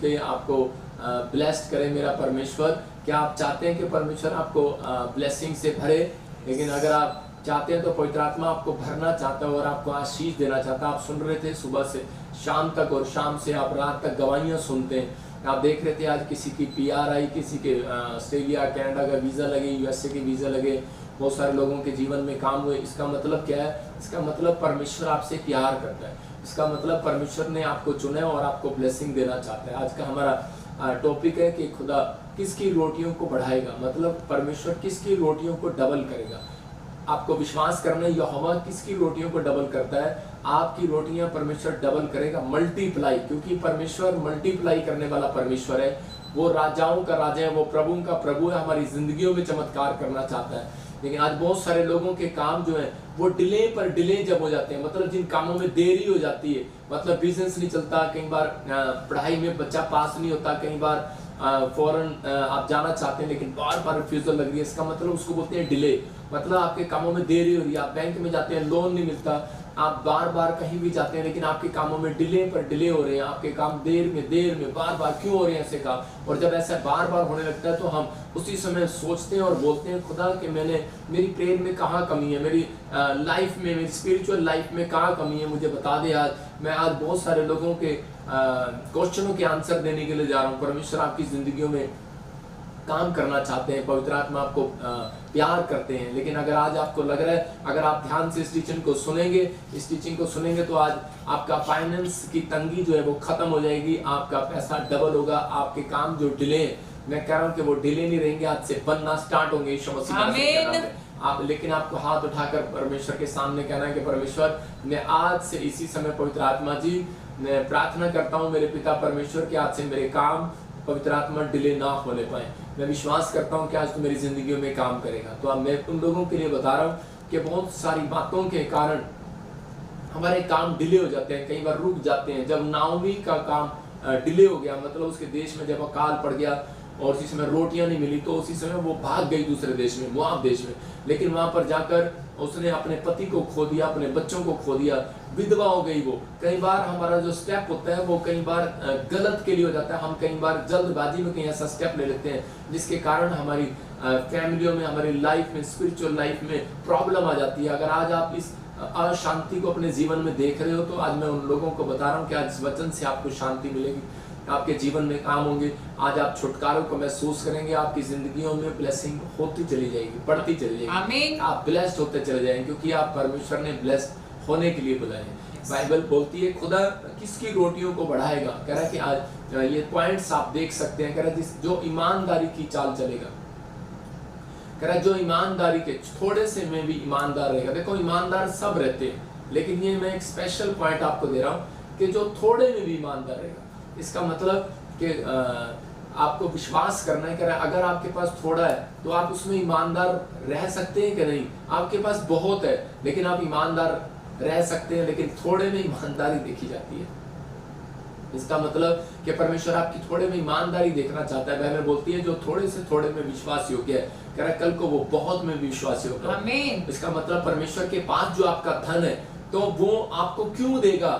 दे, आपको ब्लेस्ड करे मेरा परमेश्वर। क्या आप चाहते हैं कि परमेश्वर आपको ब्लेसिंग से भरे? लेकिन अगर आप चाहते हैं तो पवित्र आत्मा आपको भरना चाहता है और आपको आशीष देना चाहता है। आप सुन रहे थे सुबह से शाम तक और शाम से आप रात तक गवाहियाँ सुनते हैं। आप देख रहे थे आज किसी की PR आई, किसी के ऑस्ट्रेलिया कनाडा का वीज़ा लगे, USA के वीज़ा लगे, बहुत सारे लोगों के जीवन में काम हुए। इसका मतलब क्या है? इसका मतलब परमेश्वर आपसे प्यार करता है। इसका मतलब परमेश्वर ने आपको चुना है और आपको ब्लेसिंग देना चाहता है। आज का हमारा टॉपिक है कि खुदा किसकी रोटियों को बढ़ाएगा, मतलब परमेश्वर किसकी रोटियों को डबल करेगा। आपको विश्वास करना है यहोवा किसकी रोटियों को डबल करता है? आपकी रोटियां परमेश्वर डबल करेगा, मल्टीप्लाई, क्योंकि परमेश्वर मल्टीप्लाई करने वाला परमेश्वर है। वो राजाओं का राजा है, वो प्रभु का प्रभु है। हमारी जिंदगियों में चमत्कार करना चाहता है। लेकिन आज बहुत सारे लोगों के काम जो है वो डिले पर डिले जब हो जाते हैं, मतलब जिन कामों में देरी हो जाती है, मतलब बिजनेस नहीं चलता, कई बार पढ़ाई में बच्चा पास नहीं होता, कई बार फॉरेन आप जाना चाहते हैं लेकिन बार बार रिफ्यूजल लग रही है। इसका मतलब उसको बोलते हैं डिले, मतलब आपके कामों में देरी हो रही है। आप बैंक में जाते हैं, लोन नहीं मिलता, आप बार बार कहीं भी जाते हैं लेकिन आपके कामों में डिले पर डिले हो रहे हैं। आपके काम देर में बार बार क्यों हो रहे हैं ऐसे काम? और जब ऐसा बार बार होने लगता है तो हम उसी समय सोचते हैं और बोलते हैं खुदा कि मेरी प्रेयर में कहाँ कमी है, मेरी लाइफ में, मेरी स्पिरिचुअल लाइफ में कहाँ कमी है, मुझे बता दे। आज मैं आज बहुत सारे लोगों के क्वेश्चनों के आंसर देने के लिए जा रहा हूँ। परमेश्वर आपकी जिंदगियों में काम करना चाहते हैं, पवित्र आत्मा आपको प्यार करते हैं। लेकिन अगर आज आपको लग रहा है, अगर आप ध्यान से इस टीचिंग को सुनेंगे तो आज आपका फाइनेंस की तंगी जो है वो खत्म हो जाएगी, आपका पैसा डबल होगा, आपके काम जो डिले, मैं कह रहा हूँ कि वो डिले नहीं रहेंगे, आज से बनना स्टार्ट होंगे यीशु मसीह आप। लेकिन आपको हाथ उठाकर परमेश्वर के सामने कहना है कि परमेश्वर, मैं आज से इसी समय पवित्र आत्मा जी मैं प्रार्थना करता हूँ मेरे पिता परमेश्वर के, आज से मेरे काम पवित्र आत्मा डिले ना होने पाए। मैं विश्वास करता हूँ कि आज तो मेरी जिंदगी में काम करेगा। तो अब मैं उन लोगों के लिए बता रहा हूँ कि बहुत सारी बातों के कारण हमारे काम डिले हो जाते हैं, कई बार रुक जाते हैं। जब नाओमी का काम डिले हो गया, मतलब उसके देश में जब अकाल पड़ गया और उसी समय रोटियां नहीं मिली, तो उसी समय वो भाग गई दूसरे देश में, मोआब देश में। लेकिन वहां पर जाकर उसने अपने पति को खो दिया, अपने बच्चों को खो दिया, विधवा हो गई वो। कई बार हमारा जो स्टेप होता है वो कई बार गलत के लिए हो जाता है। हम कई बार जल्दबाजी में कहीं ऐसा स्टेप ले लेते हैं जिसके कारण हमारी फैमिलियों में, हमारी लाइफ में, स्पिरिचुअल लाइफ में प्रॉब्लम आ जाती है। अगर आज आप इस अशांति को अपने जीवन में देख रहे हो तो आज मैं उन लोगों को बता रहा हूँ कि आज इस वचन से आपको शांति मिलेगी, आपके जीवन में काम होंगे। आज आप छुटकारों को महसूस करेंगे, आपकी जिंदगियों में ब्लेसिंग होती चली जाएगी, बढ़ती चली जाएगी। आमीन। आप ब्लेस्ड होते चले जाएंगे क्योंकि आप परमेश्वर ने ब्लेस्ड होने के लिए बुलाए हैं। बाइबल बोलती है खुदा किसकी रोटियों को बढ़ाएगा। कह रहा है कि आज ये पॉइंट्स आप देख सकते हैं। कह रहा है जो ईमानदारी की चाल चलेगा, कह रहा है जो ईमानदारी के थोड़े से में भी ईमानदार रहेगा। देखो ईमानदार सब रहते हैं, लेकिन ये मैं एक स्पेशल पॉइंट आपको दे रहा हूँ कि जो थोड़े में भी ईमानदार रहेगा। इसका मतलब कि आपको विश्वास करना है। कह रहा है अगर आपके पास थोड़ा है तो आप उसमें ईमानदार रह सकते हैं कि नहीं। आपके पास बहुत है लेकिन आप ईमानदार रह सकते हैं, लेकिन थोड़े में ईमानदारी देखी जाती है। इसका मतलब कि परमेश्वर आपकी थोड़े में ईमानदारी देखना चाहता है। बाइबल बोलती है जो थोड़े से थोड़े में विश्वास योग्य है, कह रहा है कल को वो बहुत में विश्वास योग्य है। आमीन। इसका मतलब परमेश्वर के पास जो आपका धन है तो वो आपको क्यों देगा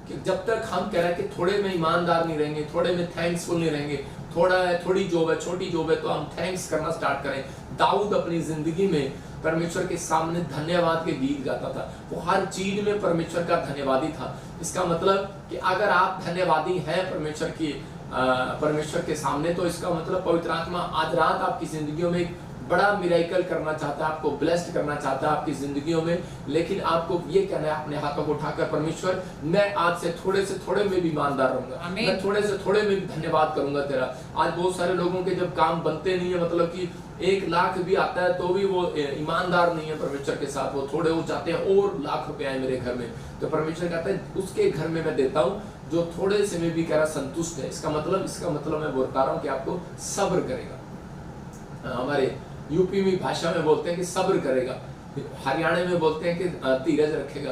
कि जब तक हम कह रहे हैं कि थोड़े में ईमानदार नहीं रहेंगे, थोड़े में थैंक्सफुल नहीं रहेंगे। थोड़ा है, थोड़ी जॉब है, छोटी जॉब है, तो हम थैंक्स करना स्टार्ट करें। दाऊद अपनी जिंदगी में परमेश्वर के सामने धन्यवाद के गीत गाता था। वो हर चीज में परमेश्वर का धन्यवादी था। इसका मतलब कि अगर आप धन्यवादी हैं परमेश्वर के सामने, तो इसका मतलब पवित्र आत्मा आज रात आपकी जिंदगियों में एक बड़ा मिरेकल करना चाहता है, आपको ब्लेस्ड करना चाहता है आपकी जिंदगियों में। लेकिन आपको ये कहना है अपने हाथों को उठाकर, परमेश्वर मैं आज से थोड़े में भी ईमानदार रहूंगा, मैं थोड़े से थोड़े में भी धन्यवाद करूंगा तेरा। आज बहुत सारे लोगों के जब काम बनते नहीं है, मतलब कि 1 लाख भी आता है तो भी वो ईमानदार नहीं है परमेश्वर के साथ। वो थोड़े वो चाहते हैं और लाख रुपए आए मेरे घर में, तो परमेश्वर कहता है उसके घर में मैं देता हूँ जो थोड़े से में भी कह रहा संतुष्ट है। इसका मतलब मैं बता रहा हूँ कि आपको सब्र करेगा। हमारे यूपी में भाषा में बोलते हैं कि सब्र करेगा, हरियाणा में बोलते हैं कि धीरज रखेगा,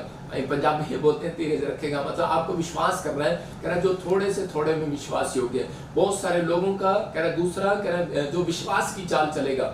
पंजाबी में बोलते हैं धीरज रखेगा। मतलब आपको विश्वास कर रहा है, कह रहा है जो थोड़े से थोड़े में विश्वास योग्य है। बहुत सारे लोगों का कह रहा है दूसरा, कह रहा है जो विश्वास की चाल चलेगा।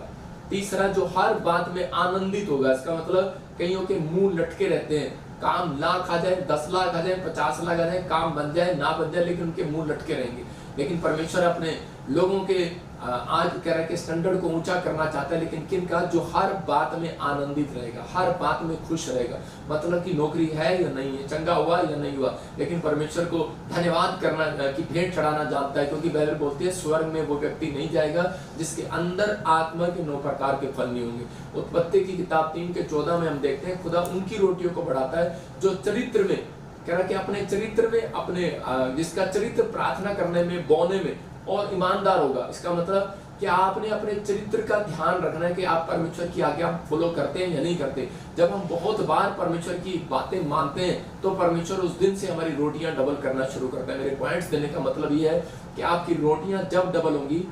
तीसरा जो हर बात में आनंदित होगा। इसका मतलब कईयों के मुंह लटके रहते हैं, काम लाख आ जाए, 10 लाख आ जाए, 50 लाख आ जाए, काम बन जाए ना बन जाए, लेकिन उनके मुंह लटके रहेंगे। लेकिन परमेश्वर अपने लोगों के आज कह रहा है कि स्टैंडर्ड को ऊंचा करना चाहता है, लेकिन किन का? जो हर बात में आनंदित रहेगा, हर बात में खुश रहेगा। मतलब कि नौकरी है या नहीं है, चंगा हुआ या नहीं हुआ, लेकिन परमेश्वर को धन्यवाद करना की भेंट चढ़ाना जानता है, क्योंकि बाइबल बोलती है स्वर्ग में वो व्यक्ति नहीं जाएगा जिसके अंदर आत्मा के 9 प्रकार के फल नहीं होंगे। उत्पत्ति की किताब 3:14 में हम देखते हैं खुदा उनकी रोटियों को बढ़ाता है जो चरित्र में, कह रहा है कि अपने चरित्र में, अपने जिसका चरित्र प्रार्थना करने में, बोने में और ईमानदार होगा। इसका मतलब कि आपने अपने चरित्र का ध्यान रखना है कि आप परमेश्वर की आज्ञा फॉलो करते हैं या नहीं करते। जब हम बहुत बार परमेश्वर की बातें मानते हैं तो परमेश्वर उस दिन से हमारी रोटियां डबल करना शुरू करता है। मेरे पॉइंट्स देने का मतलब ये है कि आपकी रोटियां जब डबल होंगी,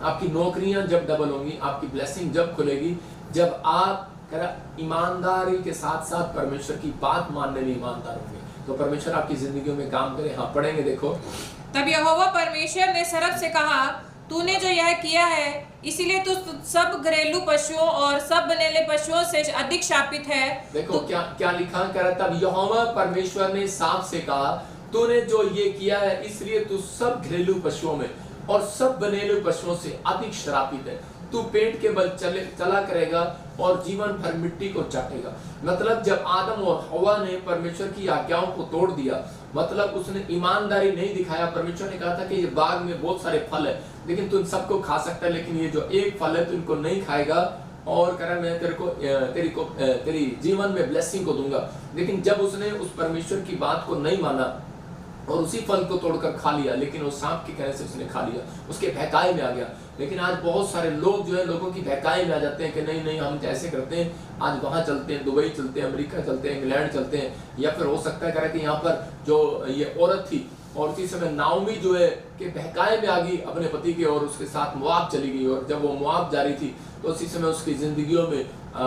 आपकी नौकरियां जब डबल होंगी, आपकी ब्लेसिंग जब खुलेगी, जब आप ईमानदारी के साथ साथ परमेश्वर की बात मानने में ईमानदार होंगे, तो परमेश्वर आपकी जिंदगियों में काम करे। हाँ, पढ़ेंगे, देखो। तब यहोवा परमेश्वर ने सर्प से कहा, तूने जो यह किया है इसीलिए तू सब घरेलू पशुओं और सब बनेले पशुओं से अधिक शापित है। देखो क्या क्या लिखा, कह रहा तब यहोवा परमेश्वर ने सांप से कहा, तूने जो ये किया है इसलिए तू सब घरेलू पशुओं में और सब बनेले पशुओं से अधिक श्रापित है। तू पेट के बल चला करेगा और जीवन भर मिट्टी को चाटेगा। मतलब जब आदम और हवा ने परमेश्वर की आज्ञाओं को तोड़ दिया, मतलब उसने ईमानदारी नहीं दिखाया। परमेश्वर ने कहा था कि ये बाग में बहुत सारे फल है, लेकिन तू इन सबको खा सकता है, लेकिन ये जो एक फल है तू इनको नहीं खाएगा, और कह रहा मैं तेरी जीवन में ब्लेसिंग को दूंगा। लेकिन जब उसने उस परमेश्वर की बात को नहीं माना और उसी फल को तोड़कर खा लिया, लेकिन वो सांप के कहने से उसने खा लिया, उसके बहकाए में आ गया। लेकिन आज बहुत सारे लोग जो है लोगों की बहकाए में आ जाते हैं कि नहीं नहीं हम ऐसे करते हैं, आज वहां चलते हैं, दुबई चलते हैं, अमेरिका चलते हैं, इंग्लैंड चलते हैं, या फिर हो सकता है कि यहाँ पर जो ये औरत थी और उसी समय नाओमी जो है कि बहकाए में आ गई अपने पति के और उसके साथ मोआब चली गई, और जब वो मोआब जा रही थी तो उसी समय उसकी जिंदगियों में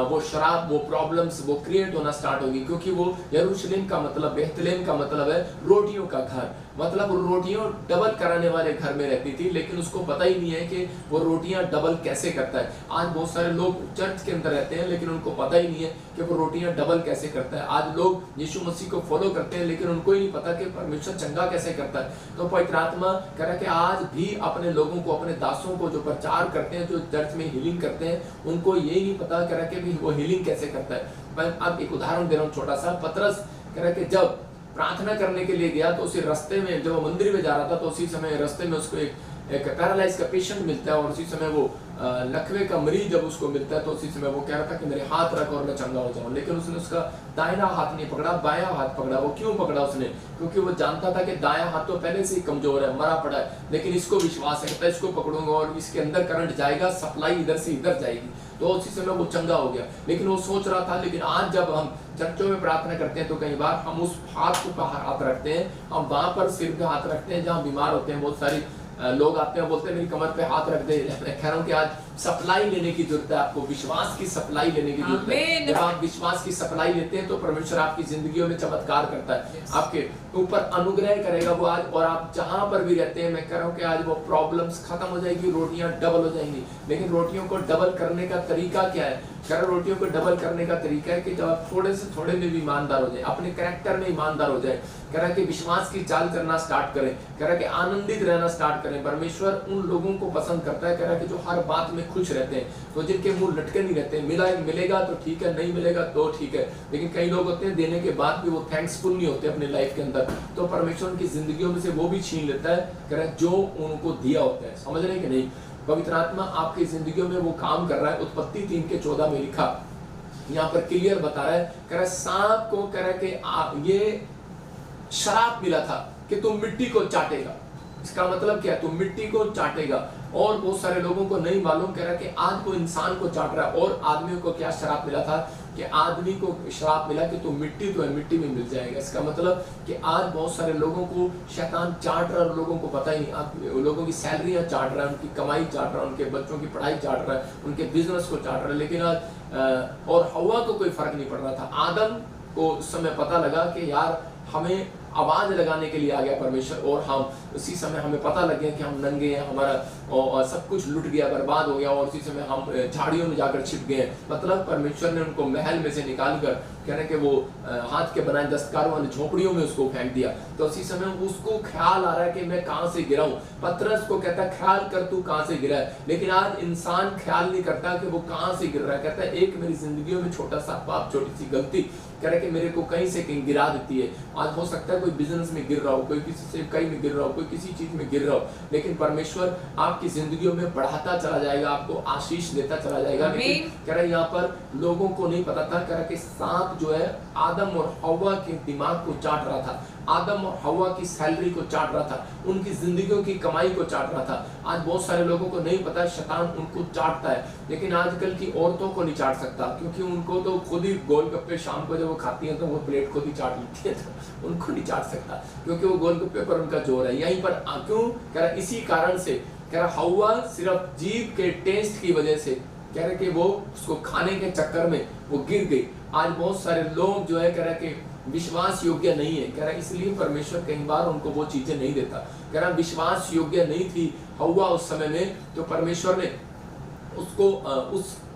वो शराब, वो प्रॉब्लम्स वो क्रिएट होना स्टार्ट होगी, क्योंकि वो यरूशलेम का मतलब, बेहतलेम का मतलब है रोटियों का घर, मतलब वो रोटियां डबल कराने वाले घर में रहती थी, लेकिन उसको पता ही नहीं है कि वो रोटियां डबल कैसे करता है। आज बहुत सारे लोग चर्च के अंदर रहते हैं लेकिन उनको पता ही नहीं है कि वो रोटियां डबल कैसे करता है। आज लोग यीशु मसीह को फॉलो करते हैं लेकिन उनको ही नहीं पता कि परमेश्वर चंगा कैसे करता है। तो पवित्र आत्मा कह रहा है कि आज भी अपने लोगों को, अपने दासों को जो प्रचार करते हैं, जो चर्च में हीलिंग करते हैं, उनको यही नहीं पता कह रहा कि वो हीलिंग कैसे करता है। मैं अब एक उदाहरण दे रहा हूँ छोटा सा। पतरस कह रहा कि जब प्रार्थना करने के लिए गया तो उसी रास्ते में, जब वो मंदिर में जा रहा था तो उसी समय रास्ते में उसको एक पैरालाइज का पेशेंट मिलता है, और उसी समय वो लकवे का मरीज जब उसको मिलता है तो उसी समय वो कह रहा था कि मेरे हाथ रख और मैं चंगा हो जाऊं, लेकिन उसने उसका दाहिना हाथ नहीं पकड़ा, बायां हाथ पकड़ा। वो क्यों पकड़ा उसने? क्योंकि वो जानता था कि दायां हाथ तो पहले से ही कमजोर है, मरा पड़ा है, लेकिन इसको विश्वास है, इसको पकड़ूंगा और इसके अंदर करंट जाएगा, सप्लाई इधर से इधर जाएगी, तो उसी समय वो चंगा हो गया। लेकिन वो सोच रहा था। लेकिन आज जब हम चर्चों में प्रार्थना करते हैं तो कई बार हम उस हाथ को हाथ रखते हैं, हम वहां पर सिर पे हाथ रखते हैं जहाँ बीमार होते हैं। बहुत सारी लोग आते हैं, बोलते हैं मेरी कमर पे हाथ रख दे। मैं कह रहा हूँ कि आज सप्लाई लेने की जरूरत है, आपको विश्वास की सप्लाई लेने की जरूरत है। जब आप विश्वास की सप्लाई लेते हैं तो परमेश्वर आपकी जिंदगियों में चमत्कार करता है, आपके ऊपर अनुग्रह करेगा वो आज। और आप जहां पर भी रहते हैं, मैं कह रहा हूँ कि आज वो प्रॉब्लम्स खत्म हो जाएगी, रोटियां डबल हो जाएंगी। लेकिन रोटियों को डबल करने का तरीका क्या है? कह रहा रोटियों को डबल करने का तरीका है कि जब आप थोड़े से थोड़े में भी ईमानदार हो जाए, अपने कैरेक्टर में ईमानदार हो जाए, कह रहा कि विश्वास की चाल करना स्टार्ट करें, कह रहा कि आनंदित रहना स्टार्ट करें। परमेश्वर उन लोगों को पसंद करता है, कह रहा कि जो हर बात में खुश रहते हैं, तो जिनके मुंह लटके नहीं रहते। मिलेगा तो ठीक है, नहीं मिलेगा तो ठीक है। लेकिन कई लोग होते हैं देने के बाद भी वो थैंक्सफुल नहीं होते अपने लाइफ के अंदर, तो परमेश्वर उनकी जिंदगियों में से वो भी छीन लेता है, कह रहा जो उनको दिया होता है। समझ रहे कि नहीं? पवित्र आत्मा आपकी जिंदगियों में वो काम कर रहा है। उत्पत्ति 3:14 में लिखा, यहाँ पर क्लियर बता रहा है, कह रहा सांप को कह रहा कि ये शराप मिला था कि तुम मिट्टी को चाटेगा। इसका मतलब क्या है? तुम मिट्टी को चाटेगा। और बहुत सारे लोगों को नहीं मालूम, कह रहा कि आज वो इंसान को चाट रहा है। और आदमियों को क्या शराप मिला था? कि आदमी को श्राप मिला कि तुम मिट्टी तो है, मिट्टी में मिल जाएगा। इसका मतलब कि आज बहुत सारे लोगों को शैतान चाट रहा है और लोगों को पता ही नहीं। आप लोगों की सैलरियां चाट रहा है, उनकी कमाई चाट रहा है, उनके बच्चों की पढ़ाई चाट रहा है, उनके बिजनेस को चाट रहा है। लेकिन आज और हवा को कोई फर्क नहीं पड़ रहा था। आदम को उस समय पता लगा कि यार हमें आवाज लगाने के लिए आ गया परमेश्वर, और हम उसी समय हमें पता लग गया कि हम नंगे हैं, हमारा और सब कुछ लुट गया, बर्बाद हो गया, और उसी समय हम झाड़ियों में जाकर छिप गए। मतलब परमेश्वर ने उनको महल में से निकाल कर कहने के वो हाथ के बनाए दस्तकारों वाली झोपड़ियों में उसको फेंक दिया। तो उसी समय उसको ख्याल आ रहा है कि मैं कहां से गिरा हूं। पतरस को कहता है ख्याल कर तू कहां से गिरा है। लेकिन आज इंसान ख्याल नहीं करता कि वो कहां से गिर रहा है। कहता है एक मेरी जिंदगी में छोटा सा पाप, छोटी सी गलती कह रहे कि मेरे को कहीं से कहीं गिरा देती है। आज हो सकता है कोई बिजनेस में गिर रहा हो, कोई किसी से कहीं में गिर रहा हो, कोई किसी चीज में गिर रहा हो, लेकिन परमेश्वर आपकी जिंदगियों में बढ़ाता चला जाएगा, आपको आशीष देता चला जाएगा। लेकिन कह रहे यहाँ पर लोगों को नहीं पता था, कह रहे कि सांप जो है आदम और हव्वा के दिमाग को चाट रहा था, आदम और हव्वा की सैलरी को चाट रहा था, उनकी जिंदगियों की कमाई को चाट रहा था। आज बहुत सारे लोगों को नहीं पता शैतान उनको चाटता है, लेकिन आजकल की औरतों को नहीं चाट सकता, क्योंकि उनको तो खुद ही गोलगप्पे शाम को जब वो खाती हैं तो वो प्लेट खुद ही चाट लेती है, तो उनको नहीं चाट सकता, क्योंकि वो गोलगप्पे पर उनका जोर है। यहीं पर क्यों कह रहा इसी कारण से कह रहा हव्वा सिर्फ जीभ के टेस्ट की वजह से कह रहे कि वो उसको खाने के चक्कर में वो गिर गई। आज बहुत सारे लोग जो है कह रहे कि विश्वास योग्य नहीं है, कह रहा इसलिए परमेश्वर कई बार उनको वो चीजें नहीं देता। कह रहा विश्वास योग्य नहीं थी हव्वा उस समय में, तो परमेश्वर ने उसको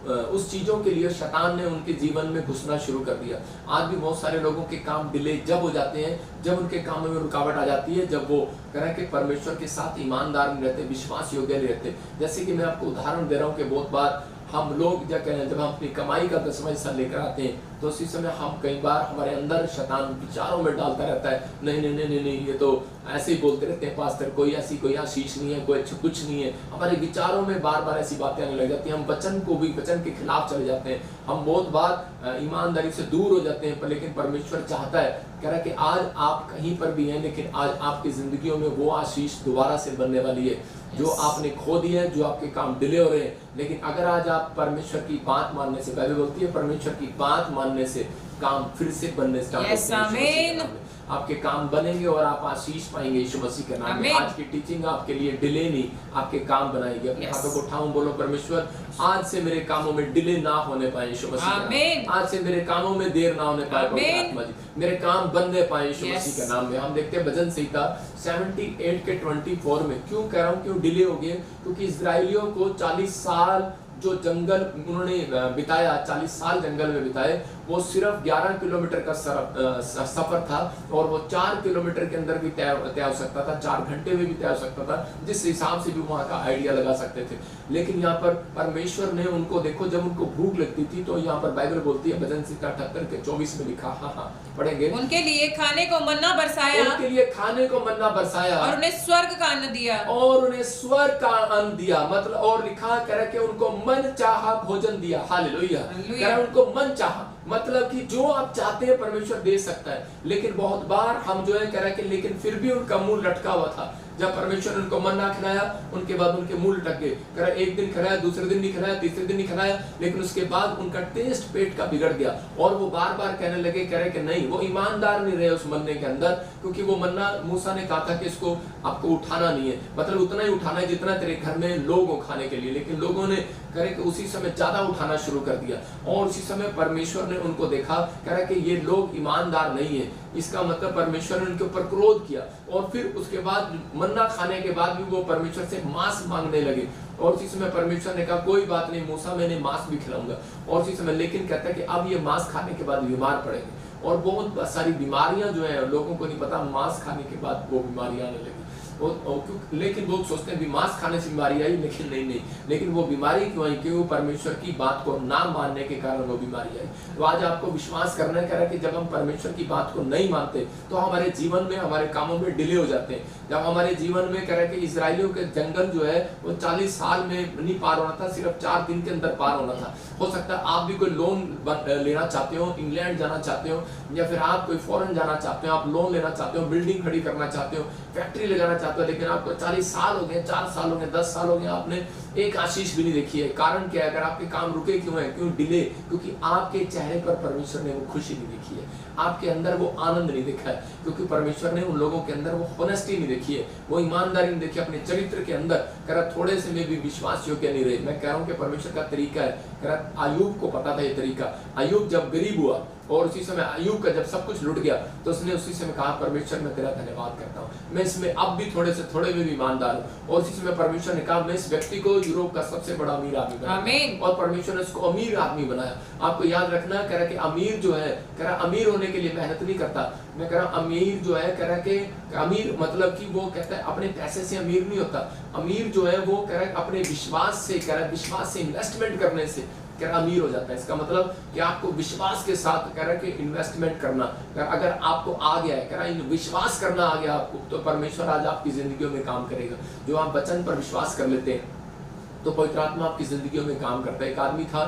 उस चीजों के लिए शैतान ने उनके जीवन में घुसना शुरू कर दिया। आज भी बहुत सारे लोगों के काम डिले जब हो जाते हैं, जब उनके कामों में रुकावट आ जाती है, जब वो कह रहे हैं कि परमेश्वर के साथ ईमानदार नहीं रहते, विश्वास योग्य नहीं रहते। जैसे कि मैं आपको उदाहरण दे रहा हूँ कि बहुत बार हम लोग जब हम अपनी कमाई का 10वां हिस्सा लेकर आते हैं, तो उसी समय हम कई बार हमारे अंदर शैतान विचारों में डालता रहता है, नहीं नहीं नहीं नहीं नहीं, ये तो ऐसे ही बोलते रहते हैं पास्टर, कोई ऐसी कोई आशीष नहीं है, कोई कुछ नहीं है। हमारे विचारों में बार बार ऐसी बातें आने लग जाती हैं, हम वचन के खिलाफ चले जाते हैं, हम बहुत बार ईमानदारी से दूर हो जाते हैं। पर लेकिन परमेश्वर चाहता है, कह रहा है कि आज आप कहीं पर भी हैं, लेकिन आज आपकी जिंदगियों में वो आशीष दोबारा से बनने वाली है जो आपने खो दिए हैं, जो आपके काम डिले हो रहे हैं। लेकिन अगर आज आप परमेश्वर की बात मानने से, बाइबल बोलती है परमेश्वर की बात मानने से काम फिर से बनने स्टार्ट होते हैं, आपके काम बनेंगे और आप आशीष पाएंगे यीशु मसीह के नाम में। आज की टीचिंग आपके लिए डिले नहीं, आपके काम बनाएगी। अपने हाथों को उठाऊं, बोलो परमेश्वर आज से मेरे कामों में डिले ना होने पाए यीशु मसीह, आज से मेरे कामों में देर ना होने पाए, मेरे काम बनने पाए यीशु मसीह के नाम में। हम देखते हैं भजन संहिता 78 के 24 में, क्यों कह रहा हूँ क्यों डिले हो गए, क्योंकि इस्राएलियों को 40 साल जो जंगल उन्होंने बिताया, 40 साल जंगल में बिताए, वो सिर्फ 11 किलोमीटर का सफर था, और वो 4 किलोमीटर के अंदर भी तय हो सकता था, 4 घंटे में भी तय हो सकता था, जिस हिसाब से भी वहां का आइडिया लगा सकते थे। लेकिन यहाँ पर परमेश्वर ने उनको, देखो जब उनको भूख लगती थी, तो यहाँ पर बाइबल बोलती है भजन संहिता 78 के 24 में लिखा, हाँ पढ़ेंगे, उनके लिए खाने को मन्ना बरसाया, उनके लिए खाने को मन्ना बरसाया, और उन्हें स्वर्ग का अन्न दिया, और उन्हें स्वर्ग का अन्न दिया। मतलब और लिखा कह रहा कि उनको मन चाहा भोजन दिया। हालेलुया, कह रहा उनको मन चाहा, मतलब कि जो आप चाहते हैं परमेश्वर दे सकता है। लेकिन बहुत बार हम जो है कह रहा है कि लेकिन फिर भी उनका मुंह लटका हुआ था। जब परमेश्वर ने उनको मन्ना खिलाया, उनके बाद उनके मुंह लटक गए। कह रहा एक दिन खिलाया, दूसरे दिन नहीं खिलाया, तीसरे दिन नहीं खिलाया, लेकिन उसके बाद उनका टेस्ट पेट का बिगड़ गया, और वो बार बार कहने लगे, कह रहे कि नहीं, वो ईमानदार नहीं रहे उस मन्ने के अंदर, क्योंकि वो मन्ना मूसा ने कहा था कि इसको आपको उठाना नहीं है, मतलब उतना ही उठाना है जितना तेरे घर में लोग हो खाने के लिए। लेकिन लोगों ने कह रहे कि उसी समय ज्यादा उठाना शुरू कर दिया, और उसी समय परमेश्वर ने उनको देखा, कह रहा कि ये लोग ईमानदार नहीं है। इसका मतलब परमेश्वर ने उनके ऊपर क्रोध किया, और फिर उसके बाद मन्ना खाने के बाद भी वो परमेश्वर से मांस मांगने लगे। और उसी समय परमेश्वर ने कहा कोई बात नहीं मूसा, मैंने मांस भी खिलाऊंगा। और उसी समय लेकिन कहता है कि अब ये मांस खाने के बाद बीमार पड़ेंगे, और बहुत सारी बीमारियां जो है लोगों को नहीं पता, मांस खाने के बाद वो बीमारियां आने लगी। लेकिन लोग सोचते हैं मांस खाने से बीमारी आई, लेकिन नहीं, लेकिन वो बीमारी क्यों आई, क्यों परमेश्वर की बात को ना मानने के कारण वो बीमारी आई। तो आज आपको विश्वास करना है, कह रहा है कि जब हम परमेश्वर की बात को नहीं मानते तो हमारे जीवन में, हमारे कामों में डिले हो जाते हैं। जब हमारे जीवन में कह रहा है कि इजराइलियों के जंगल जो है वो 40 साल में नहीं पार होना था, सिर्फ 4 दिन के अंदर पार होना था। हो सकता है आप भी कोई लोन लेना चाहते हो, इंग्लैंड जाना चाहते हो, या फिर आप कोई फॉरेन जाना चाहते हो, आप लोन लेना चाहते हो, बिल्डिंग खड़ी करना चाहते हो, फैक्ट्री लगाना चाहते हो, लेकिन आपको 40 साल हो गए, 4 साल हो गए, 10 साल हो गए, आपने एक आशीष भी नहीं देखी है। कारण क्या है? अगर आपके काम रुके क्यों है, क्यों डिले? क्योंकि आपके चेहरे पर परमेश्वर ने वो खुशी नहीं देखी है, आपके अंदर वो आनंद नहीं देखा है, क्योंकि परमेश्वर ने उन लोगों के अंदर वो होनेस्टी नहीं देखी है, वो ईमानदारी नहीं देखी अपने चरित्र के अंदर। कह रहा थोड़े से में भी विश्वास योग्य नहीं रहे। मैं कह रहा हूँ कि परमेश्वर का तरीका है। कह रहा अय्यूब को पता था ये तरीका। अय्यूब जब गरीब हुआ, और उसी समय अय्यूब का जब सब कुछ लुट गया तो उसने उसी समय कहा परमेश्वर मैं तेरा धन्यवाद करता हूँ, मैं इसमें अब भी थोड़े से थोड़े में भी ईमानदार हूँ। और उसी समय परमेश्वर ने कहा मैं इस व्यक्ति को यूरोप का सबसे बड़ा अमीर आदमी बनाया, और परमेश्वर ने उसको अमीर आदमी बनाया। आपको याद रखना, कह रहा कि अमीर जो है, कह रहा अमीर होने के लिए मेहनत नहीं करता। मैं कह रहा अमीर जो है, कह रहा कि अमीर मतलब कि वो कहता है अपने पैसे से अमीर नहीं होता। अमीर जो है वो कह रहा है अपने विश्वास से, कह रहा है विश्वास से इन्वेस्टमेंट करने से कह रहा अमीर हो जाता है। इसका मतलब कि आपको विश्वास के साथ कह रहा है कि इन्वेस्टमेंट करना, अगर आपको आ गया है, कह रहा है विश्वास करना आ गया आपको, तो परमेश्वर आज आपकी जिंदगियों में काम करेगा। जो आप वचन पर विश्वास कर लेते हैं तो पवित्र आत्मा आपकी जिंदगियों में काम करता है। एक आदमी था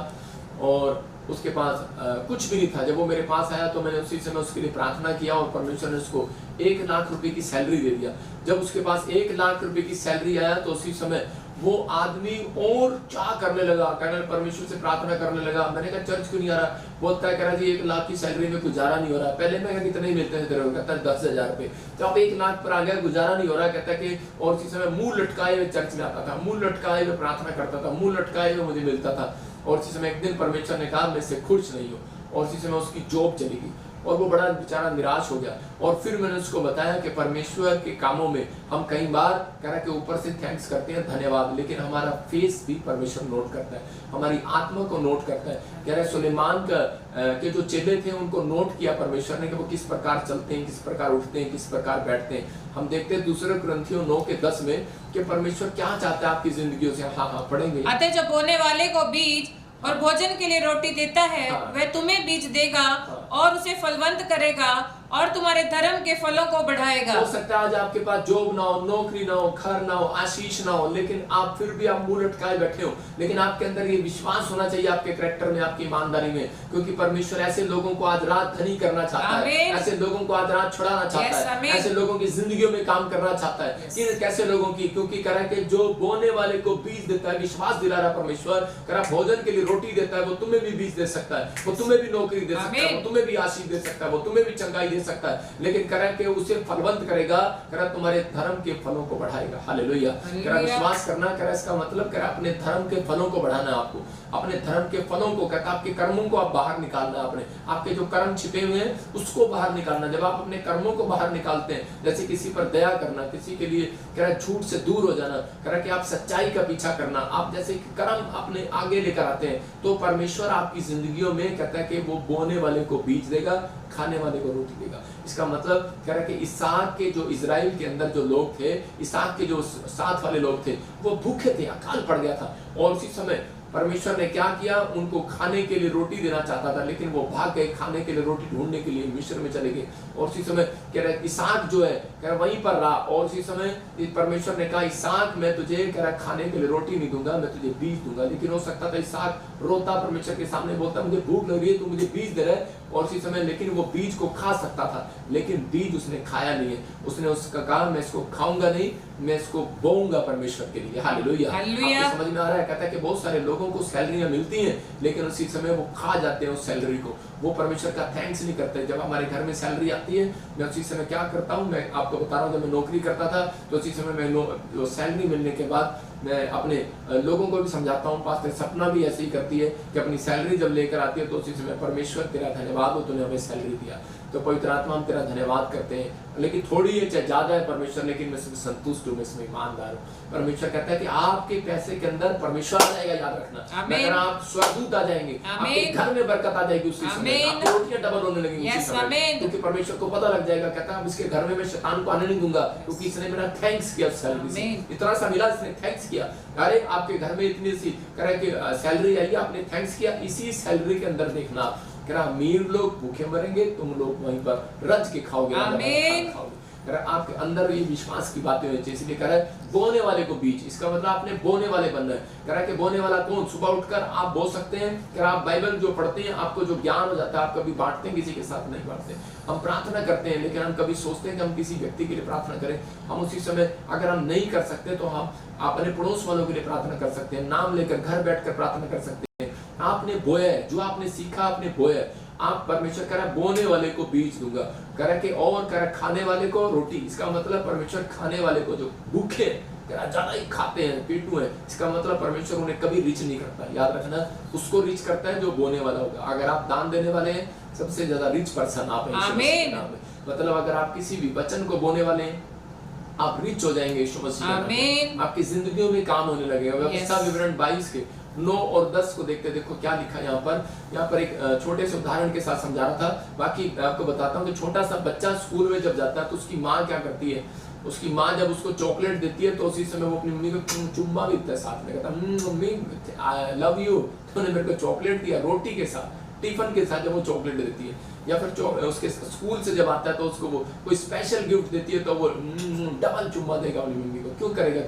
और उसके पास कुछ भी नहीं था। जब वो मेरे पास आया तो मैंने उसी समय उसके लिए प्रार्थना किया और परमेश्वर ने उसको 1 लाख रुपए की सैलरी दे दिया। जब उसके पास 1 लाख रुपए की सैलरी आया तो उसी समय वो आदमी और चाह करने लगा, कहने परमेश्वर से प्रार्थना करने लगा। मैंने कहा चर्च क्यों नहीं आ रहा? बोलता है कह रहा जी 1 लाख की सैलरी में गुजारा नहीं हो रहा। पहले मैं कितने मिलते थे तेरे को? कहता है 10,000 रुपए। तो अब 1 लाख पर आ गया, गुजारा नहीं हो रहा। कहता है कि और उसी समय मुंह लटकाए हुए चर्च में आता था, मुंह लटकाए हुए प्रार्थना करता था, मुंह लटकाए हुए मुझे मिलता था। और उसी समय एक दिन परमेश्वर ने कहा मैं इससे खुश नहीं हूँ, और उसी समय उसकी जॉब चली गई और वो बड़ा बेचारा निराश हो गया। और फिर मैंने उसको बताया कि परमेश्वर के कामों में हम कई बार कह रहा कि ऊपर से थैंक्स करते हैं, धन्यवाद, लेकिन हमारा फेस भी परमेश्वर नोट करता है, हमारी आत्मा को नोट करता है। कह रहे सुलेमान के जो चेले थे उनको नोट किया परमेश्वर ने कि वो किस प्रकार चलते हैं, किस प्रकार उठते हैं, किस प्रकार बैठते हैं। हम देखते हैं 2 कुरिन्थियों 9:10 में कि परमेश्वर क्या चाहता है आपकी जिंदगियों से। हाँ पढ़ेंगे। अतः जो बोने वाले को बीज और भोजन के लिए रोटी देता है, वह तुम्हें बीज देगा और उसे फलवंत करेगा और तुम्हारे धर्म के फलों को बढ़ाएगा। हो सकता है आज आपके पास जॉब ना हो, नौकरी ना हो, घर ना हो, आशीष ना हो, लेकिन आप फिर भी आप मुंह लटकाए बैठे हो, लेकिन आपके अंदर ये विश्वास होना चाहिए आपके कैरेक्टर में, आपकी ईमानदारी में, क्योंकि परमेश्वर ऐसे लोगों को आज रात धनी करना चाहता है, ऐसे लोगों को आज रात छुड़ाना चाहता है, ऐसे लोगों की जिंदगियों में काम करना चाहता है। कैसे लोगों की? क्योंकि कह रहा है कि जो बोने वाले को बीज देता है, विश्वास दिला रहा परमेश्वर, कह रहा भोजन के लिए रोटी देता है, वो तुम्हें भी बीज दे सकता है, वो तुम्हें भी नौकरी दे सकता है, वो तुम्हें भी आशीष दे सकता है, वो तुम्हें भी चंगाई दे सकता है, लेकिन कह रहा है कि उसे फलवंत करेगा, कह रहा तुम्हारे धर्म के फलों को बढ़ाएगा। हालेलुया। कह रहा विश्वास करना, कह रहा इसका मतलब कह रहा अपने धर्म के फलों को बढ़ाना, आपको अपने धर्म के फलों को, कहता आपके कर्मों को आप बाहर निकालना, अपने आपके जो कर्म छिपे हुए हैं उसको बाहर निकालना। जब आप अपने कर्मों को बाहर निकालते हैं, जैसे किसी पर दया करना, किसी के लिए कह रहा झूठ से दूर हो जाना, कह रहा कि आप सच्चाई का पीछा करना, आप जैसे कर्म अपने आगे लेकर आते हैं, तो परमेश्वर आपकी जिंदगियों में कहता है कि वो बोने वाले को बीज देगा, खाने वाले को रोटी देगा। इसका मतलब कह रहा कि इसहाक के जो इजराइल के अंदर जो लोग थे, इसहाक के जो साथ वाले लोग थे, वो भूखे थे, अकाल पड़ गया था, और उसी समय परमेश्वर ने क्या किया, उनको खाने के लिए रोटी देना चाहता था, लेकिन वो भाग गए खाने के लिए रोटी ढूंढने के लिए, मिस्र में चले गए। और उसी समय कह रहा इसहाक जो है कह रहा वहीं पर रहा, और उसी समय परमेश्वर ने कहा इसहाक मैं तुझे कह रहा खाने के लिए रोटी नहीं दूंगा, मैं तुझे बीज दूंगा। लेकिन हो सकता था इसहाक रोता परमेश्वर के सामने, बोलता मुझे भूख लग रही है, तू मुझे बीज दे रहा है, और उसी समय लेकिन वो बीज को खा सकता था, लेकिन बीज उसने खाया नहीं है। उसने उसका कहा मैं इसको खाऊंगा नहीं, मैं इसको बोऊंगा परमेश्वर के लिए। हालेलुया। आपको समझ में आ रहा है? कहता है कि बहुत सारे लोगों को सैलरियां मिलती हैं, लेकिन उसी समय वो खा जाते हैं उस सैलरी को, वो परमेश्वर का थैंक्स नहीं करते। जब हमारे घर में सैलरी आती है, मैं उसी समय क्या करता हूँ, मैं आपको बता रहा हूँ, जब मैं नौकरी करता था तो उसी समय मैं सैलरी मिलने के बाद मैं अपने लोगों को भी समझाता हूँ, पास्टर सपना भी ऐसे ही करती है कि अपनी सैलरी जब लेकर आती है तो उसी समय परमेश्वर तेरा धन्यवाद हो, तूने हमें सैलरी दिया। तो पवित्र आत्मा हम तेरा धन्यवाद करते हैं, लेकिन थोड़ी है चाहे ज्यादा है परमेश्वर, लेकिन मैं इसमें संतुष्ट हूँ, मैं इसमें ईमानदार हूँ। परमेश्वर कहता है कि आपके पैसे के अंदर परमेश्वर आ जाएगा, याद रखना। मैं कह रहा आप स्वर्गदूत आ जाएंगे, आपके घर में बरकत आ जाएगी, उसी समय आपकी रोटियां डबल होने लगेंगी उसी समय, क्योंकि परमेश्वर को पता लग जाएगा। कहता है अब इसके घर में मैं शैतान को आने नहीं दूंगा, क्योंकि इसने मेरा थैंक्स किया, सैलरी से इतना सा मिला, इसने थैंक्स किया। अरे आपके घर में इतनी सी कह कि सैलरी आई, आपने थैंक्स किया, इसी सैलरी के अंदर देखना अमीर लोग भूखे मरेंगे, तुम लोग वहीं पर रज के खाओगे, आपके अंदर ये विश्वास की बातें होनी चाहिए। इसलिए कह रहा है बोने वाले को बीज, इसका मतलब आपने बोने वाले बनना है। कह रहा है कि बोने वाला कौन? सुबह उठकर आप बो सकते हैं, कह रहा आप बाइबल जो पढ़ते हैं, आपको जो ज्ञान हो जाता है, आप कभी बांटते हैं, किसी के साथ नहीं बांटते। हम प्रार्थना करते हैं, लेकिन हम कभी सोचते हैं कि हम किसी व्यक्ति के लिए प्रार्थना करें, हम उसी समय अगर हम नहीं कर सकते तो हम अपने पड़ोस वालों के लिए प्रार्थना कर सकते हैं, नाम लेकर घर बैठकर प्रार्थना कर सकते हैं। आपने बोया है, जो आपने सीखा आपने बोया है, आप परमेश्वर कह रहा बोने वाले को बीज दूंगा, कह रहा कि और कह रहा खाने वाले को रोटी। इसका मतलब परमेश्वर खाने वाले को, जो भूखे कह रहा ज्यादा ही खाते हैं, पेटू हैं, इसका मतलब परमेश्वर उन्हें कभी रिच नहीं करता। याद रखना, उसको रिच करता है जो बोने वाला होगा। अगर आप दान देने वाले हैं, सबसे ज्यादा रिच पर्सन आप हैं यीशु मसीह के नाम में। मतलब अगर आप किसी भी वचन को बोने वाले हैं, आप रिच हो जाएंगे यीशु मसीह के नाम में। आपकी जिंदगियों में काम होने लगेगा। व्यवस्था विवरण 22 के 9 और 10 को देखते, देखो क्या लिखा है यहाँ पर एक छोटे से उदाहरण के साथ समझा रहा था। बाकी मैं आपको बताता हूँ कि छोटा सा बच्चा स्कूल में जब जाता है तो उसकी माँ क्या करती है, उसकी माँ जब उसको चॉकलेट देती है तो उसी समय वो अपनी मम्मी को चुम्मा भी देता है साथ में, कहता मम्मी आई लव यू, तूने मेरे को चॉकलेट दिया, रोटी के साथ, टिफिन के साथ जब वो चॉकलेट देती है। या फिर उसके स्कूल से जब आता है तो उसको वो कोई स्पेशल गिफ्ट देती है तो वो डबल चुम्मा देगा अपनी मम्मी को। क्यों करेगा?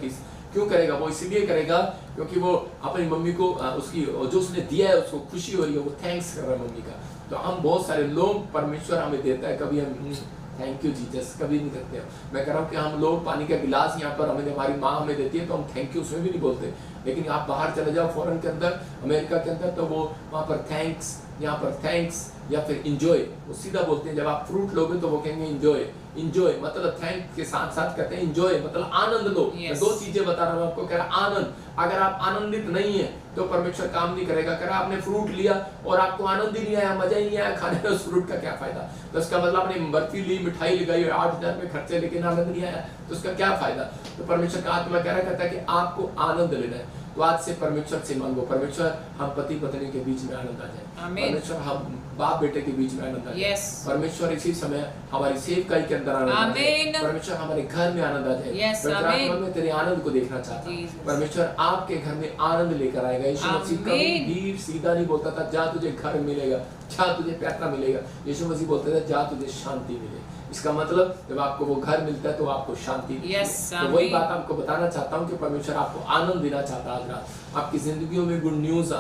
क्यों करेगा? वो इसलिए करेगा क्योंकि वो अपनी मम्मी को उसकी जो उसने दिया है उसको खुशी हो रही है, वो थैंक्स कर रहा है मम्मी का। तो हम बहुत सारे लोग, परमेश्वर हमें देता है, कभी हम थैंक यू जीसस कभी नहीं करते हैं। मैं कह रहा हूँ कि हम लोग पानी का गिलास यहाँ पर हमारी माँ हमें देती है तो हम थैंक यू उसमें भी नहीं बोलते। लेकिन आप बाहर चले जाओ फॉरेन के अंदर, अमेरिका के अंदर, तो वो वहाँ पर थैंक्स, यहाँ पर थैंक्स या फिर इंजॉय, वो सीधा बोलते हैं। जब आप फ्रूट लोगे तो वो कहेंगे इंजॉय। इंजॉय मतलब थैंक के साथ साथ कहते हैं इंजॉय मतलब आनंद लो। मैं दो चीजें बता रहा हूँ आपको, कह रहा आनंद। अगर आप आनंदित नहीं है तो परमेश्वर काम नहीं करेगा। कह रहा आपने फ्रूट लिया और आपको आनंद ही नहीं आया, मजा ही नहीं आया खाने में, उस फ्रूट का क्या फायदा? तो इसका मतलब आपने बर्फी ली, मिठाई लगाई, 8,000 में खर्चे, लेकिन आनंद नहीं आया, तो उसका क्या फायदा? तो परमेश्वर का आत्मा कह रहा कहता है कि आपको आनंद लेना है तो आज से परमेश्वर से मांगो, परमेश्वर हम पति पत्नी के बीच में आनंद आ जाए, परमेश्वर हम बाप बेटे के बीच में आनंद आ जाए, परमेश्वर इसी समय हमारी सेवकाई के अंदर आनंद आ जाए, परमेश्वर हमारे घर में आनंद आ जाए। पवित्र में तेरे आनंद को देखना चाहता हूं। परमेश्वर आपके घर में आनंद लेकर आएगा। यीशु मसीह कभी भी सीधा नहीं बोलता था जा तुझे घर मिलेगा, जा तुझे पैसा मिलेगा। यीशु मसीह बोलता था जा तुझे शांति मिलेगी। इसका मतलब जब आपको वो घर मिलता है तो आपको शांति मिलती है। तो वही बात आपको बताना चाहता हूँ कि परमेश्वर आपको आनंद देना चाहता है। आज रात आपकी जिंदगियों में गुड न्यूज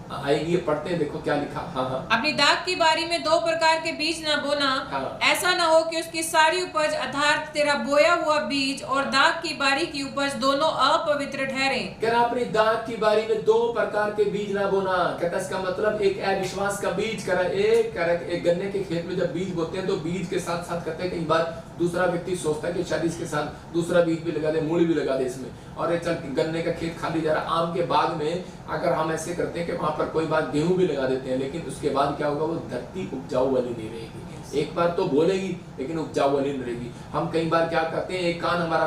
आएगी। पढ़ते हैं, देखो क्या लिखा। हाँ। अपनी दाख की बारी में 2 प्रकार के बीज न बोना। ऐसा न हो कि उसकी सारी उपज अर्थात तेरा बोया हुआ बीज और दाख की बारी की उपज दोनों अपवित्र ठहरे। क्या अपनी दाख की बारी में 2 प्रकार के बीज ना बोना? कहता इसका मतलब एक अविश्वास का बीज करा। एक गन्ने के खेत में जब बीज बोते हैं तो बीज के साथ साथ कहते हैं कई बार दूसरा व्यक्ति सोचता है कि शायद इसके साथ दूसरा बीज भी लगा दे, मूली भी लगा दे इसमें, और ये चल गन्ने का खेत खाली जा रहा। आम के बाग में अगर हम ऐसे करते हैं कि वहां पर कोई बात गेहूं भी लगा देते हैं, लेकिन उसके बाद क्या होगा, वो धरती उपजाऊ वाली नहीं रहेगी। एक बार तो बोलेगी लेकिन उपजाऊ वाली नहीं रहेगी। हम कई बार क्या करते हैं, एक कान हमारा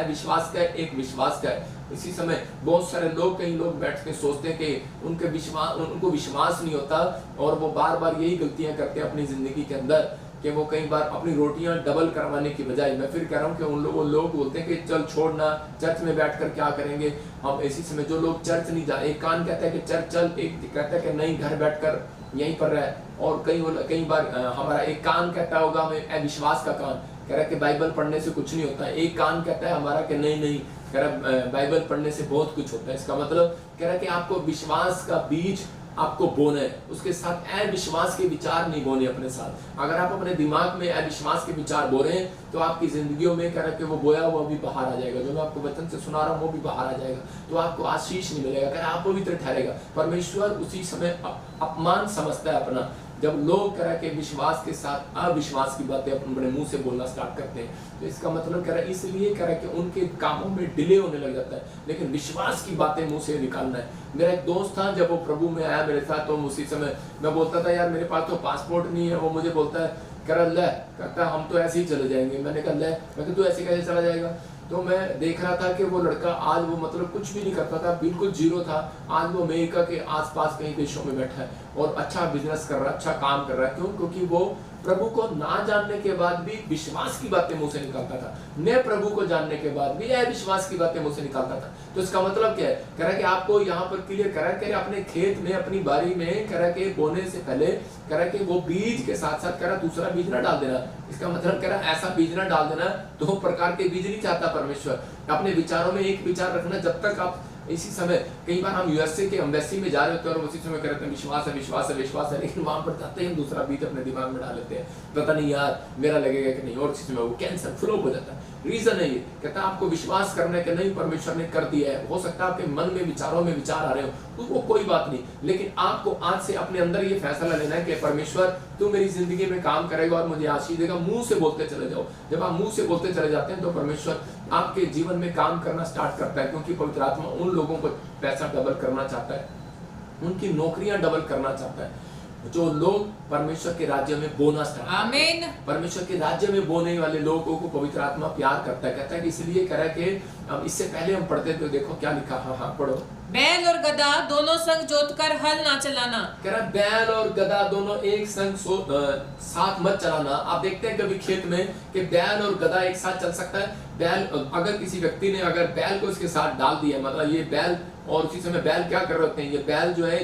विश्वास का है, एक विश्वास का है। इसी समय बहुत सारे लोग, कई लोग बैठ के सोचते हैं कि उनको विश्वास नहीं होता और वो बार बार यही गलतियां करते हैं अपनी जिंदगी के अंदर कि वो कई बार अपनी रोटियां डबल करवाने की बजाय, मैं फिर कह रहा हूँ कि उन लोग बोलते हैं कि चल छोड़ना, चर्च में बैठकर क्या करेंगे हम। इसी समय जो लोग चर्च नहीं जा, एक कान कहता है कि चर्च चल, एक कहता है कि नहीं घर बैठकर यहीं पर रह। और कई बार हमारा एक कान कहता होगा हमें अविश्वास का कान, कह रहा है कि बाइबल पढ़ने से कुछ नहीं होता है। एक कान कहता है हमारा कि नहीं कह रहा बाइबल पढ़ने से बहुत कुछ होता है। इसका मतलब कह रहा है कि आपको विश्वास का बीज आपको बोना है, उसके साथ अविश्वास के विचार नहीं बोने अपने साथ। अगर आप अपने दिमाग में अविश्वास के विचार बो रहे हैं तो आपकी जिंदगियों में कह रहा है कि वो बोया हुआ भी बाहर आ जाएगा, जो मैं आपको वचन से सुना रहा हूँ वो भी बाहर आ जाएगा, तो आपको आशीष नहीं मिलेगा, कह रहा आप पवित्र ठहरेगा। परमेश्वर उसी समय अपमान समझता है अपना जब लोग कह रहा है कि विश्वास के साथ अविश्वास की बातें अपने मुंह से बोलना स्टार्ट करते हैं। तो इसका मतलब कह रहा है इसलिए कह रहा है कि उनके कामों में डिले होने लग जाता है, लेकिन विश्वास की बातें मुंह से निकालना है। मेरा एक दोस्त था, जब वो प्रभु में आया मेरे साथ, तो उसी समय मैं बोलता था यार मेरे पास तो पासपोर्ट नहीं है। वो मुझे बोलता है कह रहा ले, कहता हम तो ऐसे ही चले जाएंगे। मैंने कहा ले, मैं तू ऐसे कैसे चला जाएगा? तो मैं देख रहा था कि वो लड़का आज वो मतलब कुछ भी नहीं करता था, बिल्कुल जीरो था। आज वो अमेरिका के आसपास कई देशों में बैठा है और अच्छा बिजनेस कर रहा है, अच्छा काम कर रहा है। क्यों? क्योंकि वो प्रभु को ना जानने के बाद भी विश्वास की बातें मुंह से निकालता था, न प्रभु को जानने के बाद भी अविश्वास की बातें मुंह से निकालता था। तो इसका मतलब क्या है? कह रहा है कि आपको यहाँ पर क्लियर करा है कि अपने खेत में, अपनी बारी में कह रहा है कि बोने से पहले कह रहा है कि वो बीज के साथ साथ कह रहा दूसरा बीज ना डाल देना। इसका मतलब कह रहा ऐसा बीज ना डाल देना, 2 प्रकार के बीज नहीं चाहता परमेश्वर। अपने विचारों में एक विचार रखना। जब तक आप इसी समय कई बार हम यूएसए के एम्बेसी में जा रहे होते हैं और उसी समय कहते हैं विश्वास है विश्वास है विश्वास है, लेकिन वहां पर जाते ही हम दूसरा बीज अपने दिमाग में डाल लेते हैं, पता नहीं यार मेरा लगेगा कि नहीं, और इसी समय वो कैंसर फ्लो हो जाता है। रीजन है ये, कहता है आपको विश्वास करने के नहीं परमेश्वर ने कर दिया है। हो सकता है आपके मन में विचारों में विचार आ रहे हो, तो वो कोई बात नहीं, लेकिन आपको आज से अपने अंदर ये फैसला लेना है कि परमेश्वर तू मेरी जिंदगी में काम करेगा और मुझे आशीष देगा। मुंह से बोलते चले जाओ। जब आप मुंह से बोलते चले जाते हैं तो परमेश्वर आपके जीवन में काम करना स्टार्ट करता है, क्योंकि पवित्र आत्मा उन लोगों को पैसा डबल करना चाहता है, उनकी नौकरियां डबल करना चाहता है, जो लोग परमेश्वर के राज्य में बोना स्टार्ट करते आमीन। हैं। परमेश्वर के राज्य में बोने वाले लोगों को पवित्र आत्मा प्यार करता है। कहता है कि इसलिए कह रहा है कि अब इससे पहले हम पढ़ते थे, देखो क्या लिखा, हाँ पढ़ो। बैल और गधा दोनों संग जोतकर हल ना चलाना। कह रहा बैल और गधा दोनों एक संग साथ मत चलाना। आप देखते हैं कभी खेत में कि बैल और गधा एक साथ चल सकता है? बैल, अगर किसी व्यक्ति ने अगर बैल को इसके साथ डाल दिया, मतलब ये बैल, और उसी समय बैल क्या कर रहे होते हैं, ये बैल जो है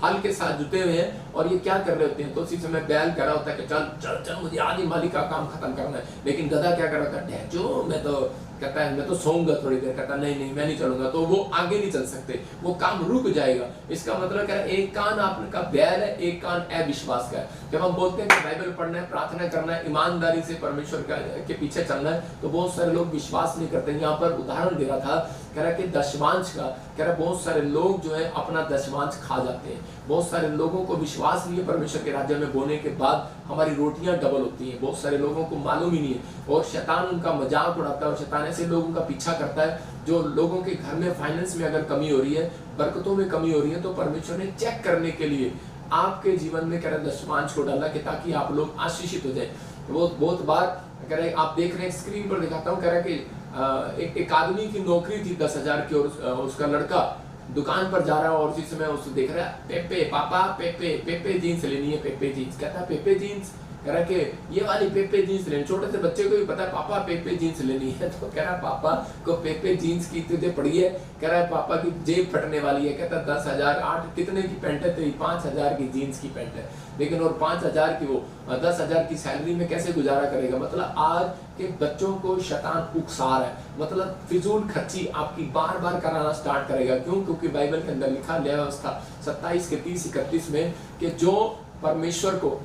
हल के साथ जुटे हुए हैं, और ये क्या कर रहे होते हैं, तो उसी समय बैल कह रहा होता है कि चल चल चल मुझे आज ही मालिक का काम खत्म करना है। लेकिन गधा क्या कर रहा होता है, जो मैं तो कहता है मैं तो सोऊंगा थोड़ी देर, कहता नहीं मैं नहीं चलूंगा, तो वो आगे नहीं चल सकते, वो काम रुक जाएगा। इसका मतलब क्या है, एक कान आपका बैल है, एक कान अविश्वास का है। जब हम बोलते हैं कि बाइबल पढ़ना है, प्रार्थना करना है, ईमानदारी से परमेश्वर के पीछे चलना है, तो बहुत सारे लोग विश्वास नहीं करते। यहाँ पर उदाहरण दे रहा था, कह रहा कि दशमांश का, कह रहा बहुत सारे लोग जो है अपना दशमांश खा जाते हैं। बहुत सारे लोगों को विश्वास नहीं है परमेश्वर के राज्य में बोने के बाद हमारी रोटियां डबल होती हैं। बहुत सारे लोगों को मालूम ही नहीं है, और शैतान उनका मजाक उड़ाता है, और शैतान ऐसे लोगों का पीछा करता है जो लोगों के घर में फाइनेंस में अगर कमी हो रही है, बरकतों में कमी हो रही है, तो परमेश्वर ने चेक करने के लिए आपके जीवन में कह रहा दशमांश को डाला कि ताकि आप लोग आशीषित हो जाए। वो बहुत बार कह रहे, आप देख रहे हैं स्क्रीन पर दिखाता हूँ, कह रहा कि एक आदमी की नौकरी थी 10,000 की, और उसका लड़का दुकान पर जा रहा है, और उसी समय उसको देख रहा है, पेपे पापा पेपे जीन्स लेनी है, पेपे जीन्स। कहता है पेपे जीन्स, कह रहा कि ये वाली पेपे जीन्स लेनी। छोटे से बच्चे को भी पता है पापा पेपे जीन्स लेनी है, तो कह रहा पापा को पेपे जीन्स की तुझे पड़ी है, कह रहा है पापा की जेब फटने वाली है। कहता 10,000, 8 कितने की पैंट है तेरी? 5,000 की जीन्स की पैंट है। लेकिन और 5,000 की, वो 10,000 की सैलरी में कैसे गुजारा करेगा? मतलब आज के बच्चों को शैतान उकसा रहा है, मतलब फिजूल खर्ची आपकी बार बार कराना स्टार्ट करेगा। क्यों? क्योंकि बाइबल के अंदर लिखा है व्यवस्था 27 के 30-31 में कि जो परमेश्वर को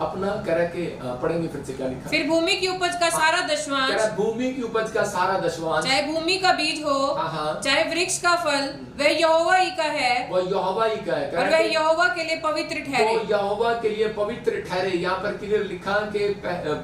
अपना कह रहा के पढ़ेंगे फिर से क्या लिखा, फिर भूमि की उपज का सारा दशमांश, भूमि की उपज का सारा दशमांश, चाहे भूमि का बीज हो, हाँ, चाहे वृक्ष का फल, वह यहोवा ही का है, वह यहोवा ही का है, और वह यहोवा के लिए पवित्र ठहरे। वो यहोवा के लिए पवित्र ठहरे। यहाँ पर क्लियर लिखा कि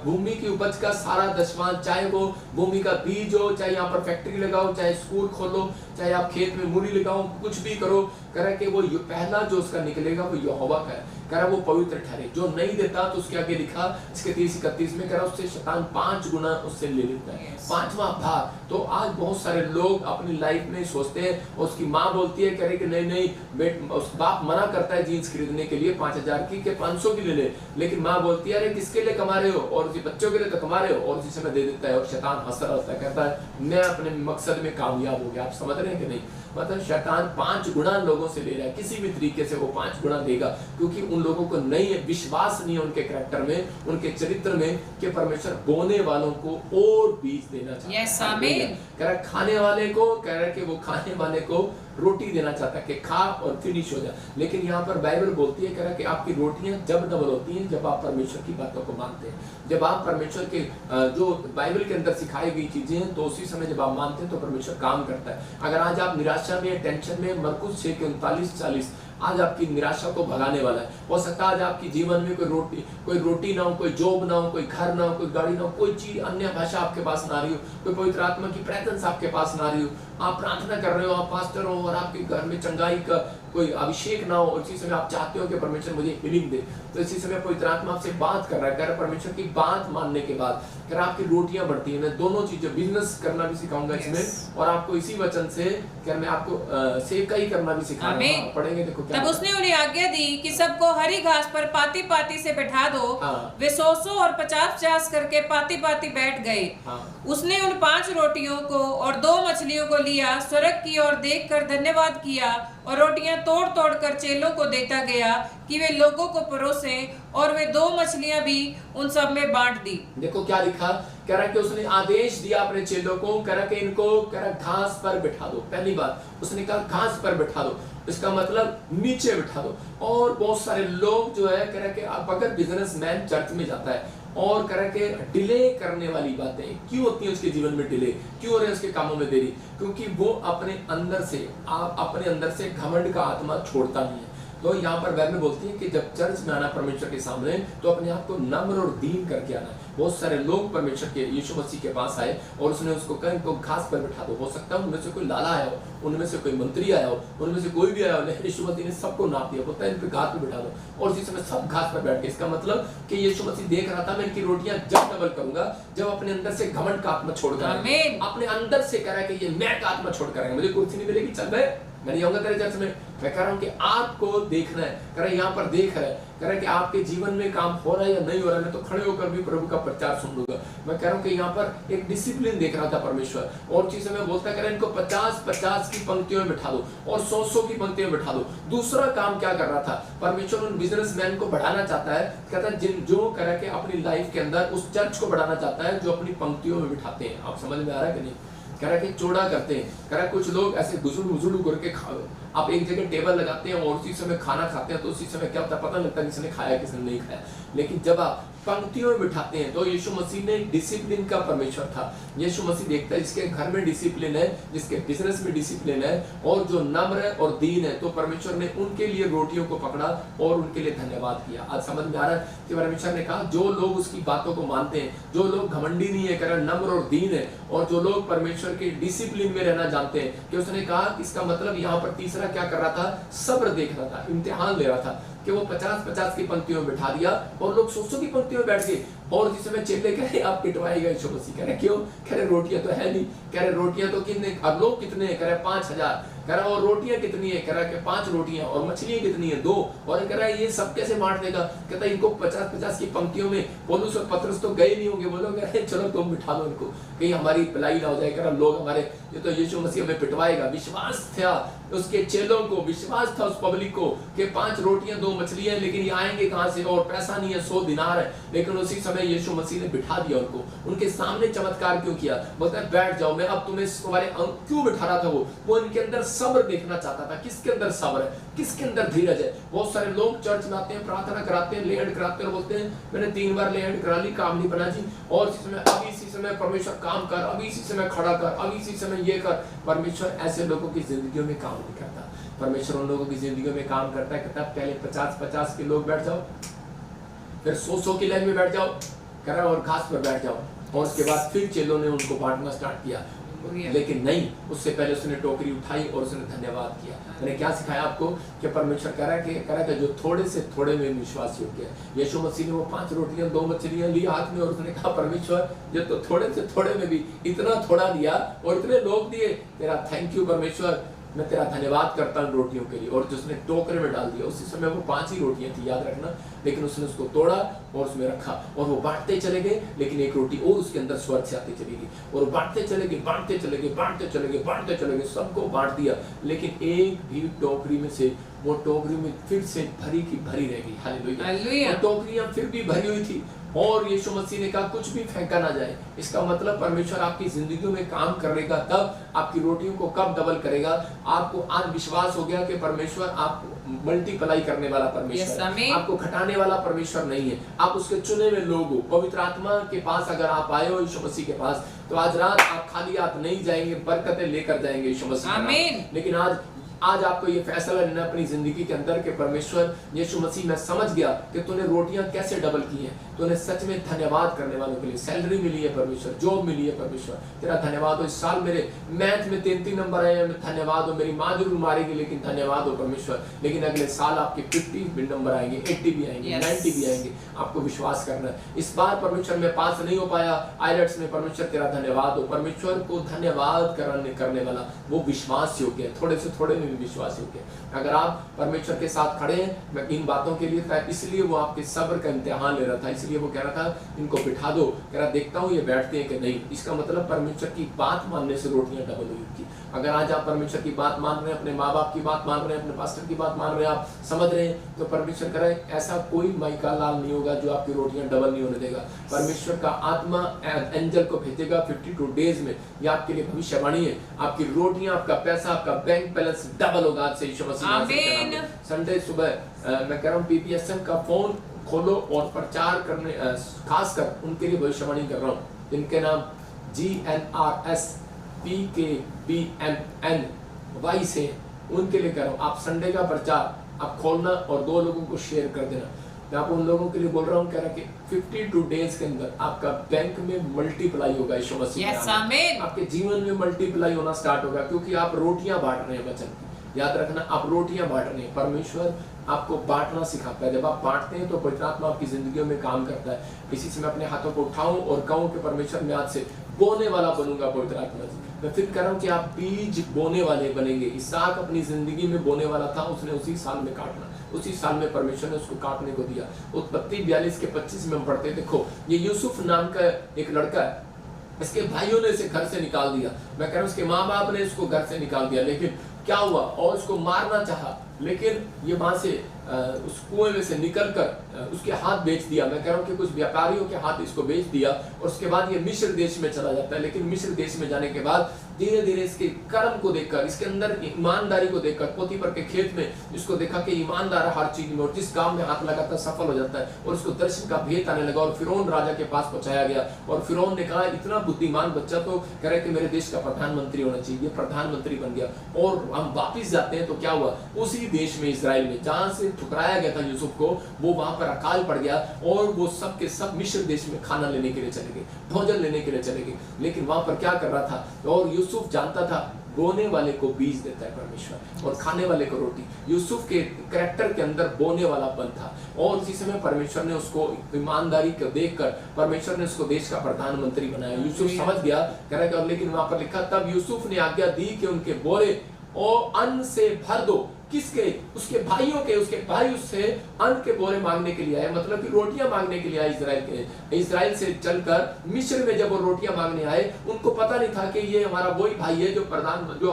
भूमि की उपज का सारा दशमांश, चाहे वो भूमि का बीज हो, चाहे यहाँ पर फैक्ट्री लगाओ, चाहे स्कूल खोलो, चाहे आप खेत में मूली लगाओ, कुछ भी करो, कह रहा कि वो पहला जो उसका निकलेगा वो यहोवा का है, कह रहा वो पवित्र ठहरे। जो नहीं देता तो उसके आगे लिखा इसके 30-31 में, कह रहा उससे शैतान 5 गुना उससे ले लेता है, 5वां भाग। तो आज बहुत सारे लोग अपनी लाइफ में सोचते हैं, उसकी माँ बोलती है, कह रही कि नहीं बेट, उस बाप मना करता है जीन्स खरीदने के लिए 5,000 की के 500 की ले ले, लेकिन माँ बोलती है अरे किसके लिए कमा रहे हो, और उसी बच्चों के लिए तो कमा रहे हो, और उसी समय दे देता है। और शैतान हंसता रहता है, कहता है मैं अपने मकसद में कामयाब हो गया। आप समझ रहे हैं कि नहीं? मतलब शैतान 5 गुना लोगों से ले रहा है, किसी भी तरीके से वो 5 गुना देगा, क्योंकि उन लोगों को नहीं है, विश्वास नहीं है उनके कैरेक्टर में, उनके चरित्र में, कि परमेश्वर बोने वालों को और बीज देना चाहता है। यस, आमीन। कह रहा खाने वाले को, कह रहा है कि वो खाने वाले को रोटी देना चाहता है कि खा और फिनिश हो जाए। लेकिन यहाँ पर बाइबल बोलती है, कह रहा है कि आपकी रोटियां जब डबल होती हैं जब आप परमेश्वर की बातों को मानते हैं, जब आप परमेश्वर के जो बाइबल के अंदर सिखाई गई चीजें हैं, तो उसी समय जब आप मानते हैं तो परमेश्वर काम करता है। अगर आज आप निराशा में, टेंशन में, मरकुस 6 के 39-40 आज आपकी निराशा को भगाने वाला है। हो सकता है आज आपकी जीवन में कोई रोटी ना हो, कोई जॉब ना हो, कोई घर ना हो, कोई गाड़ी ना हो, कोई चीज अन्य भाषा आपके पास ना आ रही हो, कोई पवित्र आत्मा की प्रेजेंस आपके पास ना आ रही हो, आप प्रार्थना कर रहे हो, आप पास्टर हो, और आपके घर में चंगाई का कोई अभिषेक ना हो, और इसी समय आप चाहते हो कि परमेश्वर मुझे हीलिंग दे, तो इसी समय पवित्र आत्मा आपसे बात कर रहा है। कह रहा परमेश्वर की बात मानने के बाद कह रहा आपकी रोटियां बढ़ती है। मैं दोनों चीजें, बिजनेस करना भी सिखाऊंगा इसमें, और आपको इसी वचन से कह मैं आपको सेवकाई करना भी सिखाऊंगा। पढ़ेंगे, देखो क्या। तब उसने उन्हें आज्ञा दी कि सबको हरी घास पर पाती पाती से बैठा दो। वे 100 और 50 करके पाती पाती बैठ गए। उसने उन 5 रोटियों को और 2 मछलियों को लिया, स्वर्ग की ओर देखकर धन्यवाद किया, और रोटियां तोड़ तोड़ कर चेलों को देता गया कि वे लोगों को परोसे, और वे 2 मछलियां भी उन सब में बांट दी। देखो क्या लिखा, कह रहा कि उसने आदेश दिया अपने चेलों को, कह रहा कि इनको, कह रहा घास पर बिठा दो। पहली बात उसने कहा घास पर बिठा दो, इसका मतलब नीचे बिठा दो। और बहुत सारे लोग जो है, कह रहा कि आप अगर बिजनेसमैन चर्च में जाता है और कह रहा कि डिले करने वाली बातें क्यों होती है उसके जीवन में, डिले क्यों हो रहे हैं उसके कामों में देरी, क्योंकि वो अपने अंदर से घमंड का आत्मा छोड़ता नहीं है। तो यहाँ पर बाइबल बोलती है कि जब चर्च में आना परमेश्वर के सामने, तो अपने आप को नम्र और दीन करके आना है। बहुत सारे लोग परमेश्वर के यीशु मसीह के पास आए और उसने उसको कहा इनको घास पर बिठा दो। हो सकता है उनमें से कोई लाला आया हो, उनमें से कोई मंत्री आया हो, उनमें से कोई भी आया हो, लेकिन यीशु मसीह ने सबको नाप दिया, बोलता है इन पे घास पे बिठा दो, और उसी समय सब घास पर बैठ गए। इसका मतलब कि यीशु मसीह देख रहा था मैं इनकी रोटियां जब डबल करूंगा जब अपने अंदर से घमंड का आत्मा छोड़कर अपने अंदर से कह रहा है कि ये मैं का आत्मा छोड़कर आएगा, मुझे कुर्सी नहीं मिलेगी, चल मैं नहीं आऊंगा तेरे चर्च में। मैं कह रहा हूं कि आपको देखना है, कह रहा है यहाँ पर देख रहा है, कह रहा है कि आपके जीवन में काम हो रहा है या नहीं हो रहा है, मैं तो खड़े होकर भी प्रभु का प्रचार सुन लूंगा। मैं कह रहा हूं कि यहाँ पर एक डिसिप्लिन देख रहा था परमेश्वर, और चीजें मैं बोलता कह रहा है इनको 50-50 की पंक्तियों में बिठा दो और 100-100 की पंक्तियों में बिठा दो। दूसरा काम क्या कर रहा था परमेश्वर, उन बिजनेसमैन को बढ़ाना चाहता है, कहता है जिन जो कह रहा है कि अपनी लाइफ के अंदर उस चर्च को बढ़ाना चाहता है जो अपनी पंक्तियों में बिठाते हैं। आप समझ में आ रहा है कि नहीं? कह रहा है कि चौड़ा करते हैं, कह रहा है कुछ लोग ऐसे गुजरू करके खाओ, आप एक जगह टेबल लगाते हैं और उसी समय खाना खाते हैं, तो उसी समय क्या होता है पता नहीं लगता किसने खाया किसने नहीं खाया। लेकिन जब आप पंक्तियों में बिठाते हैं तो यीशु मसीह ने डिसिप्लिन का परमेश्वर था। यीशु मसीह देखता है जिसके घर में डिसिप्लिन है, जिसके बिजनेस में डिसिप्लिन है और जो नम्र और दीन है, तो परमेश्वर ने उनके लिए रोटियों को पकड़ा और उनके लिए धन्यवाद किया। आज समझ में आ रहा है कि परमेश्वर ने कहा जो लोग उसकी बातों को मानते हैं, जो लोग घमंडी नहीं है, कह रहा नम्र और दीन है, और जो लोग परमेश्वर के डिसिप्लिन में रहना जानते हैं, कि उसने कहा इसका मतलब यहाँ पर तीसरा क्या कर रहा था, सब्र देख रहा था, इम्तिहान ले रहा था, कि वो 50-50 की पंक्तियों में बिठा दिया और लोग 100-100 की पंक्तियों में बैठ गए। और जिस समय चेले कह रहे आप पिटवाएगा यीशु मसीह, कह रहे क्यों, कह रहे रोटियां तो है नहीं, कह रहे रोटियां तो कितने, अब लोग कितने हैं, कह रहे 5000, कह रहा और रोटियां कितनी है, कह रहा है 5 रोटियां, और मछलियां कितनी है 2, और कह रहा है ये सब कैसे बांट देगा, कहता है इनको 50-50 की पंक्तियों में। पौलुस और पतरस तो गए नहीं होंगे, वो लोग कह रहे चलो तुम बिठा दो इनको, कहीं हमारी पिलाई ना हो जाए, कह रहा लोग हमारे ये तो यीशु मसीह हमें पिटवाएगा। विश्वास था उसके चेलों को, विश्वास था उस पब्लिक को कि 5 रोटियां 2 मछलियां, लेकिन ये आएंगे कहां से, और पैसा नहीं है, 100 दिनार है। लेकिन उसी समय यीशु मसीह ने बिठा दिया उनको, उनके सामने चमत्कार क्यों किया, बोलता है बैठ जाओ, मैं अब तुम्हें तुम्हारे क्यों बिठा रहा था, वो इनके अंदर सब्र देखना चाहता था, किसके अंदर सब्र है, किसके अंदर धीरज है। बहुत सारे लोग चर्च में आते हैं, प्रार्थना कराते हैं, लेहड़ कराते हैं, और बोलते हैं मैंने 3 बार लेहड़ करा ली, काम नहीं बना जी, और इसी समय अभी इसी समय परमेश्वर काम कर, अभी इसी समय खड़ा कर, अभी इसी समय ये कर। परमेश्वर ऐसे लोगों की जिंदगियों में काम नहीं करता। परमेश्वर उन लोगों की जिंदगियों में काम करता है, कहता है पहले 50-50 के लोग बैठ जाओ, फिर 100-100 की लाइन में बैठ जाओ, कह रहा और घास पर बैठ जाओ, और उसके बाद फिर चेलों ने उनको बांटना स्टार्ट किया। लेकिन नहीं, उससे पहले उसने टोकरी उठाई और उसने धन्यवाद किया। मैंने क्या सिखाया आपको कि परमेश्वर कह रहा है कि जो थोड़े से थोड़े में विश्वास योग्य है। यीशु मसीह ने वो 5 रोटियां 2 मछलियां ली हाथ में, और उसने कहा परमेश्वर जो तो थोड़े से थोड़े में भी इतना थोड़ा दिया और इतने लोग दिए, तेरा थैंक यू परमेश्वर, मैं तेरा धन्यवाद करता हूँ रोटियों के लिए। और जो उसने टोकरे में डाल दिया, उसी समय वो 5 ही रोटियां थी, याद रखना, लेकिन उसने उसको तोड़ा और उसमें रखा, और वो बांटते चले गए। लेकिन एक रोटी और उसके अंदर स्वर्ग से आती चली गई, और बांटते चले गए, बांटते चले गए, बांटते चले गए, बांटते चले गए, सबको बांट दिया। लेकिन एक भी टोकरी में से, वो टोकरी में फिर से भरी की भरी रह गई। हालेलुया। टोकरियां फिर भी भरी हुई थी, और यीशु मसीह ने कहा कुछ भी फेंका ना जाए। इसका मतलब परमेश्वर आपकी जिंदगियों में काम करेगा, तब आपकी रोटियों को कब डबल करेगा। आपको आज विश्वास हो गया कि परमेश्वर आपको मल्टीप्लाई करने वाला परमेश्वर है, आपको घटाने वाला परमेश्वर नहीं है। आप उसके चुने हुए लोग हो। पवित्र आत्मा के पास अगर आप आए हो यीशु मसीह के पास, तो आज रात आप खाली हाथ नहीं जाएंगे, बरकतें लेकर जाएंगे यीशु मसीह। लेकिन आज आपको ये फैसला लेना अपनी जिंदगी के अंदर के परमेश्वर यीशु मसीह, मैं समझ गया कि तूने रोटियां कैसे डबल की हैं, तूने सच में धन्यवाद करने वालों के लिए सैलरी मिली है परमेश्वर, जॉब मिली है परमेश्वर, तेरा धन्यवाद हो। इस साल मेरे मैथ में 3 नंबर आए हैं, धन्यवाद हो। मेरी माँ जरूर मारेगी लेकिन धन्यवाद हो परमेश्वर। लेकिन अगले साल आपके 50 भी नंबर आएंगे, 80 भी आएंगे, 90 भी आएंगे। आपको विश्वास करना है। इस बार परमेश्वर में पास नहीं हो पाया आईलेट्स में, परमेश्वर तेरा धन्यवाद हो। परमेश्वर को धन्यवाद करने वाला वो विश्वास योग्य है, थोड़े से थोड़े में विश्वास योग्य है। अगर आप परमेश्वर के साथ खड़े हैं, मैं इन बातों के लिए था, इसलिए वो आपके सब्र का इम्तिहान ले रहा था, इसलिए वो कह रहा था इनको बिठा दो, कह रहा देखता हूँ ये बैठते हैं कि नहीं। इसका मतलब परमेश्वर की बात मानने से रोटियां डबल हुई उनकी। अगर आज आप परमेश्वर की बात मान रहे हैं, अपने माँ बाप की बात मान रहे हैं, अपने पास्टर की बात मान रहे हैं, आप समझ रहे हैं, तो परमेश्वर कह रहा है ऐसा कोई माइका लाल नहीं होगा जो आपकी रोटियां डबल नहीं होने देगा। परमेश्वर का आत्मा एंजल को भेजेगा 52 डेज में, ये आपके लिए भविष्यवाणी है। आपकी रोटियां, आपका पैसा, आपका बैंक बैलेंस डबल होगा आज से यीशु मसीह। संडे सुबह मैं कह रहा हूँ PPSM का फोन खोलो और प्रचार करने, खासकर उनके लिए भविष्यवाणी कर रहा हूँ जिनके नाम GNRS PKBMN से, उनके लिए कर रहा हूँ। आप संडे का प्रचार आप खोलना और 2 लोगों को शेयर कर देना। मैं आप उन लोगों के लिए बोल रहा हूँ, कह रहा कि 52 डेज के अंदर आपका बैंक में मल्टीप्लाई होगा यीशु मसीह के नाम में। आपके जीवन में मल्टीप्लाई होना स्टार्ट होगा, क्योंकि आप रोटियां बांट रहे हैं वचन की। याद रखना, आप रोटियां बांट रहे हैं। परमेश्वर आपको बांटना सिखाता है। जब आप बांटते हैं तो पवित्र आत्मा आपकी जिंदगियों में काम करता है। इसी से मैं अपने हाथों को उठाऊं और कहूं कि परमेश्वर मैं आज से बोने वाला बनूंगा। पवित्र आत्मा जी, मैं फिर कह रहा हूं कि आप बीज बोने वाले बनेंगे। इसहाक अपनी जिंदगी में बोने वाला था, उसने उसी साल में काटना, उसी साल में परमेश्वर ने उसको काटने को दिया। उत्पत्ति 42 के 25 में हम पढ़ते, देखो ये यूसुफ नाम का एक लड़का है, इसके भाइयों ने इसे घर से निकाल दिया। मैं कह रहा हूं उसके माँ बाप ने इसको घर से निकाल दिया, लेकिन क्या हुआ, और उसको मारना चाहा, लेकिन ये वहां से उस कुएं में से निकलकर उसके हाथ बेच दिया। मैं कह रहा हूँ कि कुछ व्यापारियों के हाथ इसको बेच दिया, और उसके बाद ये मिस्र देश में चला जाता है। लेकिन मिस्र देश में जाने के बाद धीरे धीरे इसके कर्म को देखकर, इसके अंदर ईमानदारी को देखकर, पोतीफर के खेत में इसको देखा कि ईमानदार हर चीज में, और जिस काम में हाथ लगाता सफल हो जाता है, और उसको दर्शन का भेद आने लगा, और फिरौन राजा के पास पहुंचाया गया। और फिरौन ने कहा इतना बुद्धिमान बच्चा तो कह रहे कि मेरे देश का प्रधानमंत्री होना चाहिए, ये प्रधानमंत्री बन गया। और हम वापिस जाते हैं तो क्या हुआ, उसी देश में इजराइल में जहां से ठुकराया गया था यूसुफ को, वो वहां पर अकाल पड़ गया, और वो सब के सब मिस्र देश में खाना लेने के लिए चले गए, भोजन लेने के लिए चले गए। लेकिन वहां पर क्या कर रहा था, और यूसुफ जानता था बोने वाले को बीज देता है परमेश्वर, और खाने वाले को रोटी। यूसुफ के कैरेक्टर के अंदर बोने वालापन था, और उसी समय परमेश्वर ने उसको ईमानदारी को देखकर परमेश्वर ने उसको देश का प्रधानमंत्री बनाया। यूसुफ समझ गया, कह रहा है, लेकिन वहां पर लिखा, तब यूसुफ ने आज्ञा दी कि उनके बोरे और अन्न से भर दो। किसके? उसके भाइयों के। उसके भाई उससे अन्न के बोरे मांगने के लिए आए, मतलब कि रोटियां मांगने के लिए आए। इजराइल से चलकर मिस्र में जब वो रोटियां मांगने आए, उनको पता नहीं था कि ये हमारा वही भाई है जो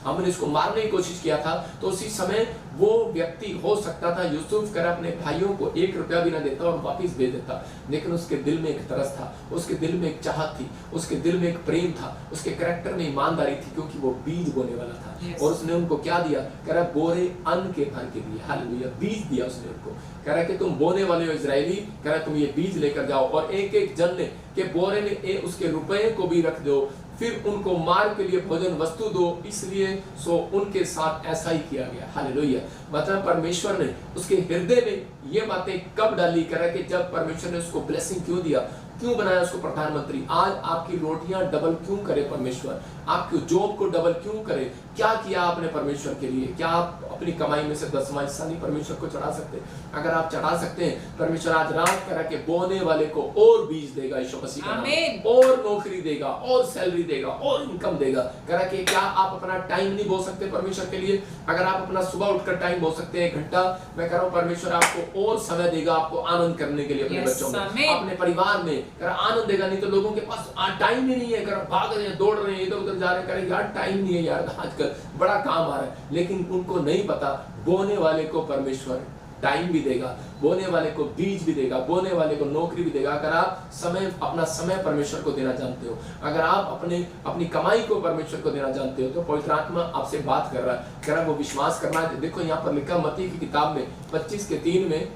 हमने इसको मारने की कोशिश किया था। तो उसी समय वो व्यक्ति हो सकता था यूसुफ कर अपने भाइयों को 1 रुपया भी ना देता और वापिस भेज देता, लेकिन उसके दिल में एक तरस था, उसके दिल में एक चाहत थी, उसके दिल में एक प्रेम था, उसके कैरेक्टर में ईमानदारी थी, क्योंकि वो बीज बोने वाला था। और उसने उनको क्या दिया, कह रहा बोरे अन्न के भर के दिए। हालेलुया, बीज दिया उसने उनको। कह रहा कि तुम बोने वाले हो इजरायली, कह रहा तुम ये बीज लेकर जाओ, और एक एक जन ने के बोरे में उसके रुपए को भी रख दो, फिर उनको मार के लिए भोजन वस्तु दो। इसलिए सो उनके साथ ऐसा ही किया गया। हालेलुया, मतलब परमेश्वर ने उसके हृदय में ये बातें कब डाली, कह रहा कि जब परमेश्वर ने उसको ब्लेसिंग क्यों दिया, क्यों बनाया उसको प्रधानमंत्री। आज आपकी रोटियां डबल क्यों करे परमेश्वर, आपकी जॉब को डबल क्यों करे, क्या किया आपने परमेश्वर के लिए। क्या आप अपनी कमाई में से 10वां हिस्सा नहीं परमेश्वर को चढ़ा सकते? अगर आप चढ़ा सकते हैं, परमेश्वर आज रात करा के बोने वाले को और बीज देगा यीशु मसीह का नाम, और नौकरी देगा, और सैलरी देगा, और इनकम देगा। करा कि क्या आप अपना टाइम नहीं बो सकते परमेश्वर के लिए? अगर आप अपना सुबह उठकर टाइम बो सकते हैं 1 घंटा, मैं कह रहा हूँ परमेश्वर आपको और समय देगा, आपको आनंद करने के लिए, अपने बच्चों में, अपने परिवार में आनंद देगा। नहीं तो लोगों के पास टाइम ही नहीं है, भाग रहे हैं, दौड़ रहे हैं, इधर उधर जा रहे हैं, करें यार टाइम नहीं है यार, आजकल बड़ा काम आ रहा है। लेकिन उनको नहीं पता बोने वाले को परमेश्वर टाइम भी देगा, बोने वाले को बीज भी देगा, बोने वाले को नौकरी भी देगा। अगर आप अपना समय परमेश्वर को देना जानते हो, अगर आप अपनी कमाई को परमेश्वर को देना जानते हो, तो पवित्र आत्मा आपसे बात कर रहा है, कह रहा वो विश्वास करना है। देखो यहाँ पर लिखा मत्ती की किताब में 25:3 में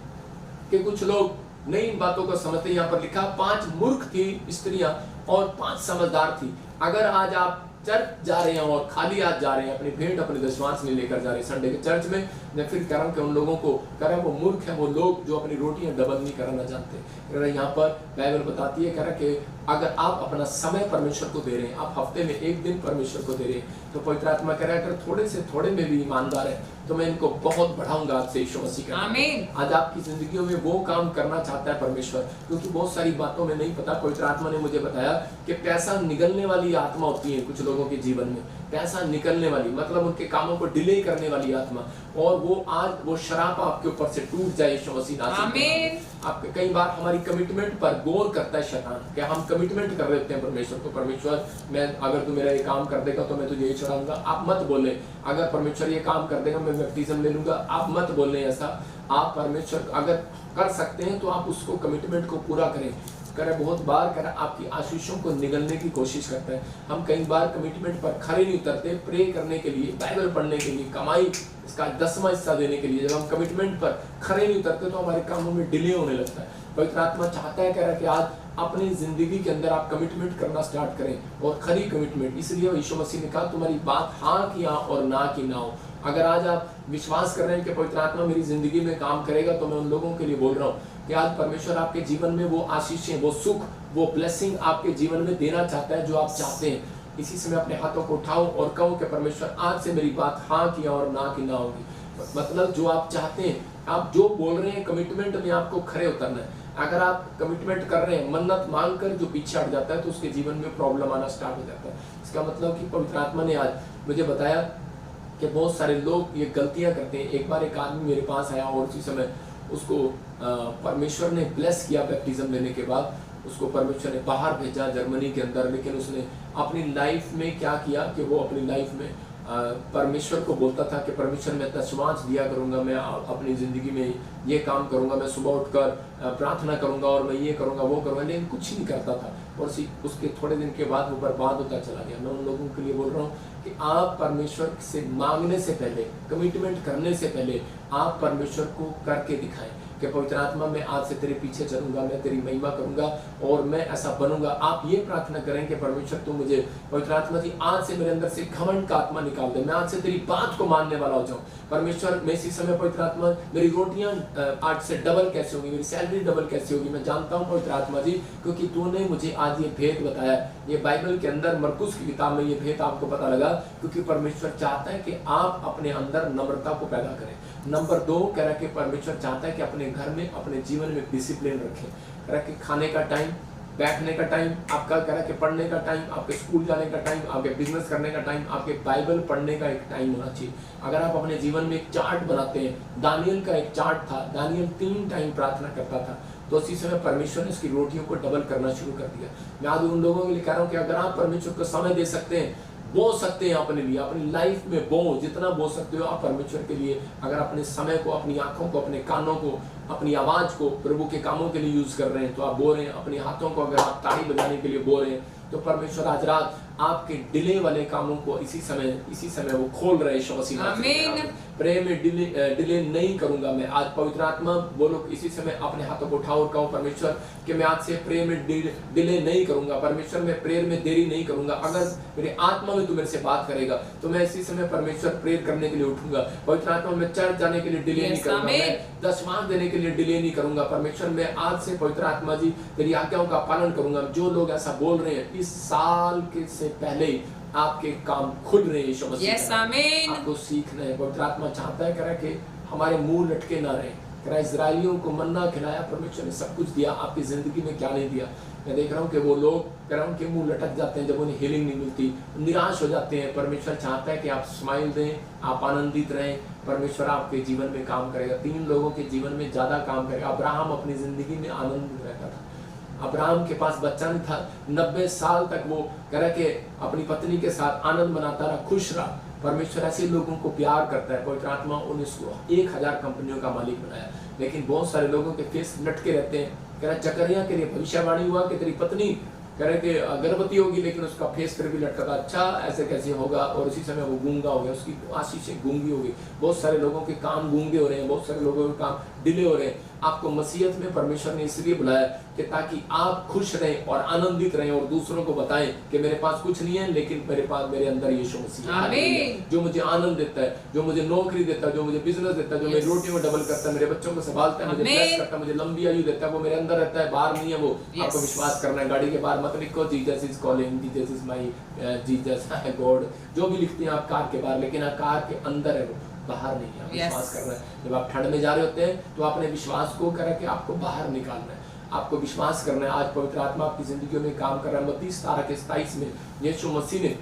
कि कुछ लोग नई इन बातों को समझते। यहाँ पर लिखा 5 मूर्ख थी स्त्रियां और 5 समझदार थी। अगर आज आप चर्च जा रहे हैं और खाली हाथ जा रहे हैं, अपनी भेंट अपने दशमांश नहीं लेकर जा रहे हैं संडे के चर्च में, मैं फिर कह रहा हूं कि उन लोगों को कह रहा है वो मूर्ख है, वो लोग जो अपनी रोटियां डबल नहीं करना जानते। कह रहा यहाँ पर बाइबल बताती है, कह रहा कि अगर आप अपना समय परमेश्वर को दे रहे हैं, आप हफ्ते में 1 दिन परमेश्वर को दे रहे हैं, तो पवित्र आत्मा कह रहा है अगर थोड़े से थोड़े में भी ईमानदार है तो मैं इनको बहुत बढ़ाऊंगा आपसे यीशु मसीह का। आमीन। आज आपकी जिंदगियों में वो काम करना चाहता है परमेश्वर, क्योंकि बहुत सारी बातों में नहीं पता। पवित्र आत्मा ने मुझे बताया कि पैसा निगलने वाली आत्मा होती है कुछ लोगों के जीवन में, पैसा निकलने वाली, मतलब उनके कामों को डिले करने वाली आत्मा, और वो आज वो शराब आपके ऊपर से टूट जाए यीशु मसीह नाम। आपके कई बार हमारी कमिटमेंट पर गौर करता है शैतान, कि हम कमिटमेंट कर लेते हैं परमेश्वर को, परमेश्वर मैं अगर तू मेरा ये काम कर देगा तो मैं तुझे ये चढ़ाऊंगा। आप मत बोले, अगर परमेश्वर ये काम कर देगा मैं बैप्टिज्म ले लूंगा, आप मत बोलने ऐसा। आप परमेश्वर अगर कर सकते हैं तो आप उसको कमिटमेंट को पूरा करें। बहुत बार आपकी आशीषों को निगलने की कोशिश करता है। हम कई बार कमिटमेंट पर खड़े नहीं उतरते, प्रे करने के लिए, बाइबल पढ़ने के लिए, कमाई इसका 10वां हिस्सा देने के लिए। जब हम कमिटमेंट पर खड़े नहीं उतरते तो हमारे कामों में डिले होने लगता है। पवित्र आत्मा चाहता है, कह रहा है कि आज अपनी जिंदगी के अंदर आप कमिटमेंट करना स्टार्ट करें, और खरी कमिटमेंट। इसलिए यीशु मसीह ने कहा तुम्हारी बात हाँ की हाँ और ना की ना हो। अगर आज आप विश्वास कर रहे हैं कि पवित्र आत्मा मेरी जिंदगी में काम करेगा, तो मैं उन लोगों के लिए बोल रहा हूँ कि आज परमेश्वर आपके जीवन में वो आशीषें, वो सुख, वो ब्लेसिंग आपके जीवन में देना चाहता है जो आप चाहते हैं। इसी समय अपने हाथों को उठाओ और कहो कि परमेश्वर आज से मेरी बात हाँ की और ना की ना होगी। मतलब जो आप चाहते हैं, आप जो बोल रहे हैं, कमिटमेंट में आपको खरे उतरना है। अगर आप कमिटमेंट कर रहे हैं, मन्नत मांगकर जो पीछे हट जाता है, तो उसके जीवन में प्रॉब्लम आना स्टार्ट हो जाता है। इसका मतलब कि पवित्र आत्मा ने आज मुझे बताया कि बहुत सारे लोग ये गलतियां करते हैं। एक बार एक आदमी मेरे पास आया और उसी समय उसको परमेश्वर ने ब्लेस किया बैप्टिज्म लेने के बाद। उसको परमेश्वर ने बाहर भेजा जर्मनी के अंदर, लेकिन उसने अपनी लाइफ में क्या किया कि वो अपनी लाइफ में परमेश्वर को बोलता था कि परमेश्वर मैं दशमांश दिया करूंगा, मैं अपनी ज़िंदगी में ये काम करूंगा, मैं सुबह उठकर प्रार्थना करूंगा और मैं ये करूंगा वो करूंगा, लेकिन कुछ नहीं करता था। और उसके थोड़े दिन के बाद वो बर्बाद होता चला गया। मैं उन लोगों के लिए बोल रहा हूँ कि आप परमेश्वर से मांगने से पहले, कमिटमेंट करने से पहले आप परमेश्वर को करके दिखाएं कि पवित्र आत्मा मैं आज से तेरे पीछे चलूंगा, मैं तेरी महिमा करूंगा और मैं ऐसा बनूंगा। आप ये प्रार्थना करें कि परमेश्वर तू मुझे, पवित्र आत्मा जी आज से मेरे अंदर से घमंड का आत्मा निकाल दे, मैं आज से तेरी बात को मानने वाला हो जाऊं। परमेश्वर मैं इसी समय पवित्र आत्मा मेरी रोटियां आज से डबल कैसे होगी, मेरी सैलरी डबल कैसे होगी, मैं जानता हूँ पवित्र आत्मा जी, क्योंकि तूने मुझे आज ये भेद बताया। ये बाइबल के अंदर मरकुस की किताब में ये भेद आपको पता लगा, क्योंकि परमेश्वर चाहता है कि आप अपने अंदर नम्रता को पैदा करें। नंबर 2 कह रहा है कि परमेश्वर चाहता है कि अपने घर में, अपने जीवन में डिसिप्लिन रखें। कह रहा है कि खाने का टाइम, बैठने का टाइम, आपका कह रहा है कि पढ़ने का टाइम, आपके स्कूल जाने का टाइम, आपके बिजनेस करने का टाइम, आपके बाइबल पढ़ने का एक टाइम होना चाहिए। अगर आप अपने जीवन में एक चार्ट बनाते हैं, दानियल का एक चार्ट था, दानियल 3 टाइम प्रार्थना करता था, तो उसी समय परमेश्वर ने उसकी रोटियों को डबल करना शुरू कर दिया। मैं आज उन लोगों के लिए कह रहा हूँ कि अगर आप परमेश्वर को समय दे सकते हैं, बो सकते हैं अपने लिए, अपनी लाइफ में बो, जितना बो सकते हो आप परमेश्वर के लिए। अगर अपने समय को, अपनी आंखों को, अपने कानों को, अपनी आवाज को प्रभु के कामों के लिए यूज कर रहे हैं, तो आप बो रहे हैं। अपने हाथों को अगर आप ताड़ी बजाने के लिए बो रहे हैं, तो परमेश्वर आज रात आपके डिले वाले कामों को इसी समय वो खोल रहे हैं। आमीन। प्रेम में डिले नहीं करूंगा मैं। आज पवित्र आत्मा बोलो इसी समय अपने हाथों को उठाओ और कहो परमेश्वर कि मैं आज से प्रेयर में डिले नहीं करूंगा। परमेश्वर मैं प्रेयर में देरी नहीं करूंगा। अगर मेरे आत्मा में तू मेरे से बात करेगा तो मैं इसी समय परमेश्वर प्रेयर करने के लिए उठूंगा। पवित्र आत्मा में चर्च जाने के लिए डिले नहीं करूंगा, मैं दशमांश देने के लिए डिले नहीं करूंगा। परमेश्वर मैं आज से पवित्र आत्मा जी तेरी आज्ञाओं का पालन करूंगा। जो लोग ऐसा बोल रहे हैं, इस साल के से पहले आपके काम खुल रहे हैं। यीशु मसीह आपको सीखना है। पवित्र आत्मा चाहता है करा कि हमारे मुंह लटके ना रहे। करा इजराइलियों को मन्ना खिलाया, परमेश्वर ने सब कुछ दिया, आपकी जिंदगी में क्या नहीं दिया। मैं देख रहा हूँ कि वो लोग करा उनके मुंह लटक जाते हैं जब उन्हें हीलिंग नहीं मिलती, निराश हो जाते हैं। परमेश्वर चाहता है कि आप स्माइल दें, आप आनंदित रहें। परमेश्वर आपके जीवन में काम करेगा। 3 लोगों के जीवन में ज्यादा काम करेगा। अब्राहम अपनी जिंदगी में आनंदित रहता था। अब्राहम के पास बच्चा नहीं था, 90 साल तक वो कह के अपनी पत्नी के साथ आनंद मनाता रहा, खुश रहा। परमेश्वर ऐसे लोगों को प्यार करता है। पवित्र आत्मा उन्हें 1000 कंपनियों का मालिक बनाया, लेकिन बहुत सारे लोगों के फेस लटके रहते हैं। कह रहा जकरिया के लिए भविष्यवाणी हुआ कि तेरी पत्नी कह रहे कि गर्भवती होगी, लेकिन उसका फेस फिर भी लटका था। अच्छा ऐसे कैसे होगा? और उसी समय वो गूंगा हो गया, उसकी आशीषें गूंगी हो गई। बहुत सारे लोगों के काम गूंगे हो रहे हैं, बहुत सारे लोगों के काम डिले हो रहे हैं। आपको मसीहत में परमेश्वर ने इसलिए बुलाया कि ताकि आप खुश रहें और आनंदित रहें और दूसरों को बताएं कि मेरे पास कुछ नहीं है, लेकिन मेरे अंदर यीशु मसीह है, जो मुझे आनंद देता है, जो मुझे नौकरी देता है, जो मुझे बिजनेस देता है, जो मेरी रोटी को डबल करता है, मेरे बच्चों को संभालता है, मुझे ब्लेस करता है, मुझे लंबी आयु देता है। वो मेरे अंदर रहता है, बाहर नहीं है। वो आपको विश्वास करना है। गाड़ी के बाहर मत लिखो Jesus is calling, Jesus is my Jesus है गॉड, जो भी लिखते हैं आप कार के बाहर, लेकिन कार के अंदर है, वो बाहर नहीं है। विश्वास करना है। जब आप ठंड में जा रहे होते हैं तो अपने विश्वास को करके आपको बाहर निकालना है, आपको विश्वास करना है। आज पवित्र आत्मा आपकी जिंदगी में काम कर रहा है। मत्ती 17:27 में यीशु मसीह ने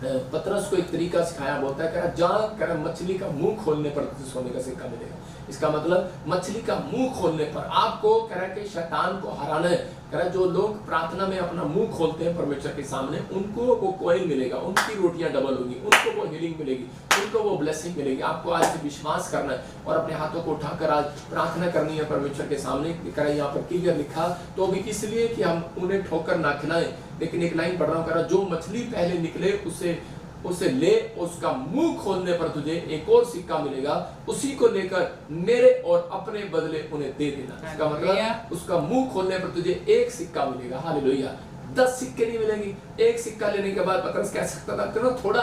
पतरस को एक तरीका सिखाया। बोलता है जहाँ मछली का मुंह खोलने पर सोने का सिक्का मिलेगा। इसका मतलब मछली का मुंह खोलने पर आपको कह रहा है कि शैतान को हराना है। कह रहा है जो लोग प्रार्थना में अपना मुंह खोलते हैं परमेश्वर के सामने, उनको वो कॉइन मिलेगा, उनकी रोटियां डबल होगी, उनको वो हीलिंग मिलेगी, उनको वो ब्लेसिंग मिलेगी। आपको आज से विश्वास करना है और अपने हाथों को उठाकर आज प्रार्थना करनी है परमेश्वर के सामने। कह रहा है यहाँ पर क्लियर लिखा, तो भी इसलिए कि हम उन्हें ठोकर ना खिलाएं। लेकिन एक लाइन पढ़ रहा हूँ, कह रहा जो मछली पहले निकले उसे उसे ले, उसका मुंह खोलने पर तुझे एक और सिक्का मिलेगा, उसी को लेकर मेरे और अपने बदले उन्हें दे देना। इसका मतलब उसका मुंह खोलने पर तुझे एक सिक्का मिलेगा। हालेलुया। 10 सिक्के नहीं मिलेंगे। एक सिक्का लेने के बाद पतरस कह सकता था चलो थोड़ा,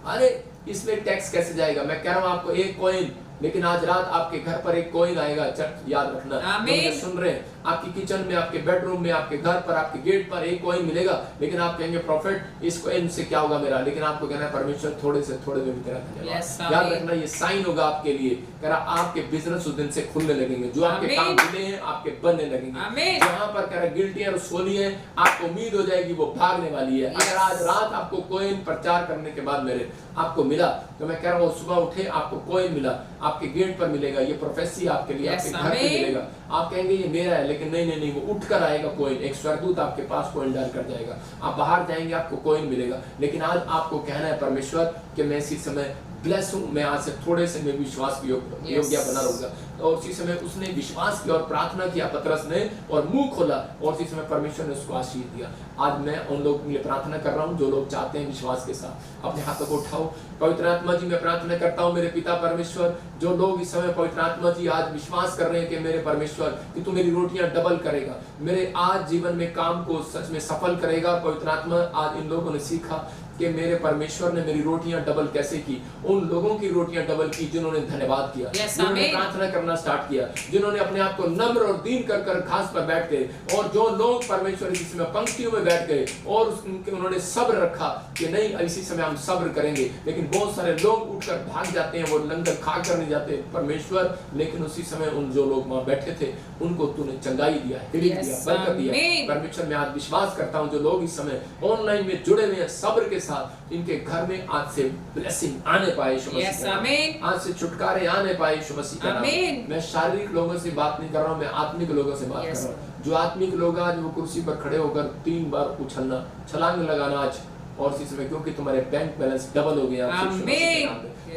अरे इसमें टैक्स कैसे जाएगा। मैं कह रहा हूं आपको एक कॉइन, लेकिन आज रात आपके घर पर एक कॉइन आएगा। चर्च याद रखना, आमीन। सुन रहे हैं, आपकी किचन में, आपके बेडरूम में, आपके घर पर, आपके गेट पर एक कॉइन मिलेगा। लेकिन आप कहेंगे प्रॉफिट इस कॉइन से क्या होगा मेरा, लेकिन आपको कहना है परमेश्वर थोड़े से थोड़े में भी तेरा धन्यवाद। याद रखना ये साइन होगा आपके लिए। कह रहा आपके बिजनेस उस दिन से खुलने लगेंगे, जो आपके काम मिले हैं आपके बनने लगेंगे। जहां पर कह रहा गिल्टी और सोली है, आपको उम्मीद हो जाएगी वो भागने वाली है। अगर आज रात आपको कॉइन प्रचार करने के बाद मेरे आपको मिला, तो मैं कह रहा हूँ सुबह उठे आपको कॉइन मिला, आपके गेट पर मिलेगा। ये प्रोफेसी आपके लिए आपके घर पे मिलेगा। आप कहेंगे ये मेरा है, लेकिन नहीं नहीं नहीं, वो उठकर आएगा कॉइन। एक स्वर्गदूत आपके पास कॉइन डाल कर जाएगा। आप बाहर जाएंगे आपको कॉइन मिलेगा। लेकिन आज आपको कहना है परमेश्वर कि मैं इसी समय ब्लेस हूं, मैं आज से थोड़े से में विश्वास योग्य बना रहूंगा। और उसी समय उसने विश्वास किया और प्रार्थना किया पतरस ने, और मुंह खोला, और उसी समय परमेश्वर ने उसको आशीष दिया। आज मैं उन लोगों के लिए प्रार्थना कर रहा हूं जो लोग चाहते हैं विश्वास के साथ। अपने हाथों को उठाओ। पवित्र आत्मा जी मैं प्रार्थना करता हूं मेरे पिता परमेश्वर, जो लोग इस समय पवित्र आत्मा जी आज विश्वास कर रहे हैं कि मेरे परमेश्वर कि तू मेरी रोटियां डबल करेगा, मेरे आज जीवन में काम को सच में सफल करेगा। पवित्र आत्मा आज इन लोगों ने सीखा कि मेरे परमेश्वर ने मेरी रोटियां डबल कैसे की। उन लोगों की रोटियां डबल की जिन्होंने धन्यवाद किया, जिन्होंने प्रार्थना करना स्टार्ट किया, जिन्होंने अपने आप को नम्र और दीन कर कर घास पर बैठ गए। और जो लोग परमेश्वर इसी समय पंक्तियों में बैठ गए और उन्होंने सब्र रखा कि नहीं इसी समय हम सब्र करेंगे। लेकिन बहुत सारे लोग उठकर भाग जाते हैं, वो लंगर खा कर नहीं जाते परमेश्वर, लेकिन उसी समय उन जो लोग वहां बैठे थे उनको तूने चंगाई दिया, बरकत दिया। परमेश्वर मैं आज विश्वास करता हूं जो लोग इस समय ऑनलाइन में जुड़े हुए हैं सब्र के साथ, इनके घर में आज से ब्लेसिंग आने पाए यीशु मसीह का नाम। आज से छुटकारे आने पाए यीशु मसीह का नाम। मैं शारीरिक लोगों से बात नहीं कर रहा हूं, मैं आत्मिक लोगों से बात कर रहा हूं। जो आत्मिक लोग आज वो कुर्सी पर खड़े होकर 3 बार उछलना, छलांग लगाना आज और इसी समय, क्योंकि तुम्हारे बैंक बैलेंस डबल हो गया। मैं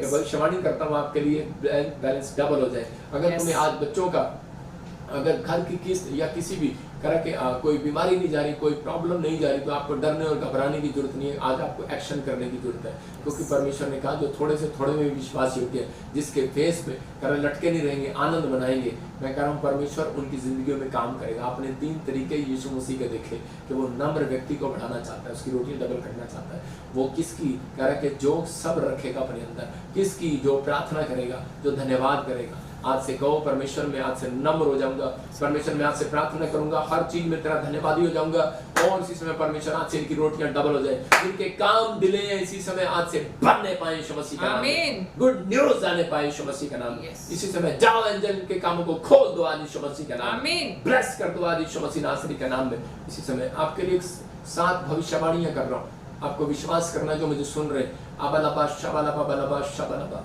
भविष्यवाणी करता हूं आपके लिए बैंक बैलेंस डबल हो जाए। अगर तुम्हें आज बच्चों का, अगर घर की किस्त या किसी भी तरह के कोई बीमारी नहीं जा रही, कोई प्रॉब्लम नहीं जा रही, तो आपको डरने और घबराने की जरूरत नहीं है। आज आपको एक्शन करने की जरूरत है, क्योंकि परमेश्वर ने कहा जो थोड़े से थोड़े में विश्वास योग्य है, जिसके फेस पे लटके नहीं रहेंगे, आनंद बनाएंगे। मैं कह रहा हूँ परमेश्वर उनकी जिंदगियों में काम करेगा। आपने 3 तरीके यीशु मसीह के देखे कि वो नम्र व्यक्ति को बढ़ाना चाहता है, उसकी रोटियां डबल करना चाहता है। वो किसकी कह रहा है कि जो सब्र रखेगा अपने अंदर, किसकी जो प्रार्थना करेगा, जो धन्यवाद करेगा। आज से कहो परमेश्वर मैं आज से नम्र हो जाऊंगा, परमेश्वर मैं आज से प्रार्थना करूंगा, हर चीज में तेरा धन्यवादी हो जाऊंगा। और इसी समय परमेश्वर आज से इनकी रोटियां डबल हो जाए, जिनके काम डिले हैं इसी समय आज से बनने पाए यीशु मसीह का नाम। गुड न्यूज आने पाए यीशु मसीह का नाम। इसी समय जाओ एंजल इनके कामों को खोल दो आज यीशु मसीह का नाम, ब्लेस कर दो आज यीशु मसीह नासरी के नाम में। इसी समय आपके लिए 7 भविष्यवाणियां कर रहा हूँ, आपको विश्वास करना जो मुझे सुन रहे। अबलबा शबलबा बलबा शबलबा।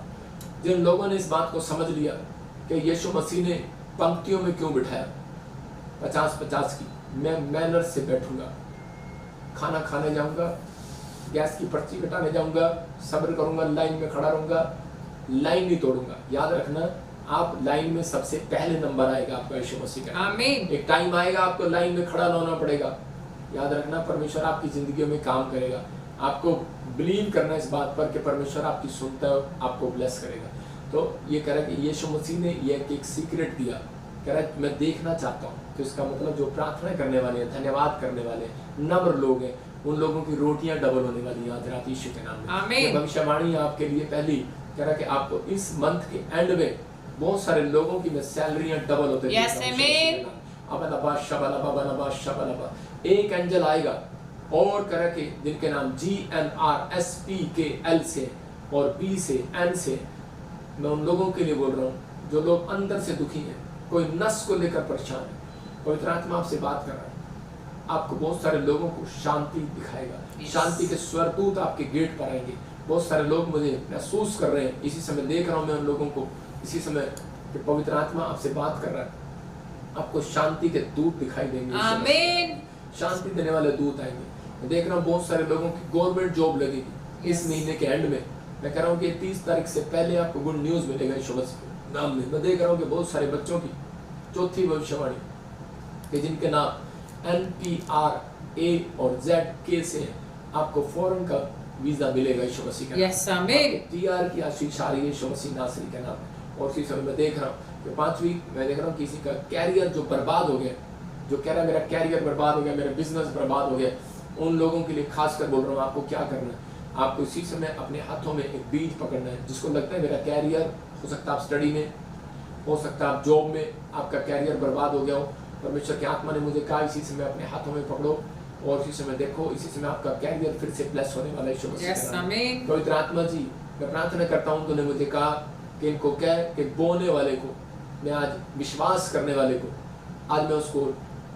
जिन लोगों ने इस बात को समझ लिया कि यीशु मसीह ने पंक्तियों में क्यों बिठाया 50-50 की, मैं मैनर से बैठूंगा, खाना खाने जाऊंगा, गैस की पर्ची कटाने जाऊंगा, सब्र करूंगा, लाइन में खड़ा रहूंगा, लाइन नहीं तोड़ूंगा। याद रखना आप लाइन में सबसे पहले नंबर आएगा आपका यीशु मसीह का। आमीन। एक टाइम आएगा आपको लाइन में खड़ा होना पड़ेगा। याद रखना परमेश्वर आपकी जिंदगी में काम करेगा। आपको बिलीव करना इस बात पर कि परमेश्वर आपकी सुनता है, आपको ब्लेस करेगा। तो ये कह रहा है कि यीशु मसीह ने ये एक सीक्रेट दिया, कह रहा है मैं देखना चाहता हूँ। तो इसका मतलब जो प्रार्थना करने वाले हैं, धन्यवाद करने वाले, नम्र लोग हैं, उन लोगों की रोटियां डबल होने वाली हैं आज रात यीशु के नाम में। आमीन। भविष्यवाणी आपके लिए पहली कह रहा है कि आपको इस मंथ के एंड में बहुत सारे लोगों की सैलरियां डबल होते हैं। एक एंजल आएगा और कह रहा है कि जिनके नाम GNRSPKL से और B से N से, मैं उन लोगों के लिए बोल रहा हूँ जो लोग अंदर से दुखी हैं, कोई नस को लेकर परेशान है। पवित्र आत्मा आपसे बात कर रहा है, आपको बहुत सारे लोगों को शांति दिखाएगा। शांति के स्वरदूत आपके गेट पर आएंगे। बहुत सारे लोग मुझे महसूस कर रहे हैं, इसी समय देख रहा हूँ मैं उन लोगों को, इसी समय कि पवित्र आत्मा आपसे बात कर रहा है। आपको शांति के दूत दिखाई देंगे। आमीन। शांति देने वाले दूत आएंगे। मैं देख रहा हूँ बहुत सारे लोगों की गवर्नमेंट जॉब लगेगी इस महीने के एंड में। मैं कह रहा हूँ कि 30 तारीख से पहले आपको गुड न्यूज मिलेगा यीशु मसीह नाम में। मैं देख रहा हूँ कि बहुत सारे बच्चों की चौथी भविष्यवाणी कि जिनके नाम NPRA और ZK से आपको फौरन का वीजा मिलेगा यीशु मसीह के नाम Yes, Amen. तैयार की आशीष आ रही है यीशु मसीह नासरी के नाम में। और इसी समय मैं देख रहा हूँ कि 5वीं मैं देख रहा हूँ किसी का कैरियर जो बर्बाद हो गया, जो कह रहा है मेरा कैरियर बर्बाद हो गया, मेरा बिजनेस बर्बाद हो गया, उन लोगों के लिए खास कर बोल रहा हूँ आपको क्या करना है। आपको इसी समय अपने हाथों में एक बीज पकड़ना है। जिसको लगता है मेरा कैरियर, हो सकता है आप स्टडी में, हो सकता है आप जॉब में आपका कैरियर बर्बाद हो गया हो, परमेश्वर की आत्मा ने मुझे कहा इसी समय अपने हाथों में पकड़ो और इसी समय देखो, इसी समय आपका कैरियर फिर से ब्लेस होने वाला है यीशु मसीह के नाम में। पवित्र आत्मा जी मैं प्रार्थना करता हूँ, तूने मुझे कहा कि इनको कह कि बोने वाले को, मैं आज विश्वास करने वाले को आज मैं उसको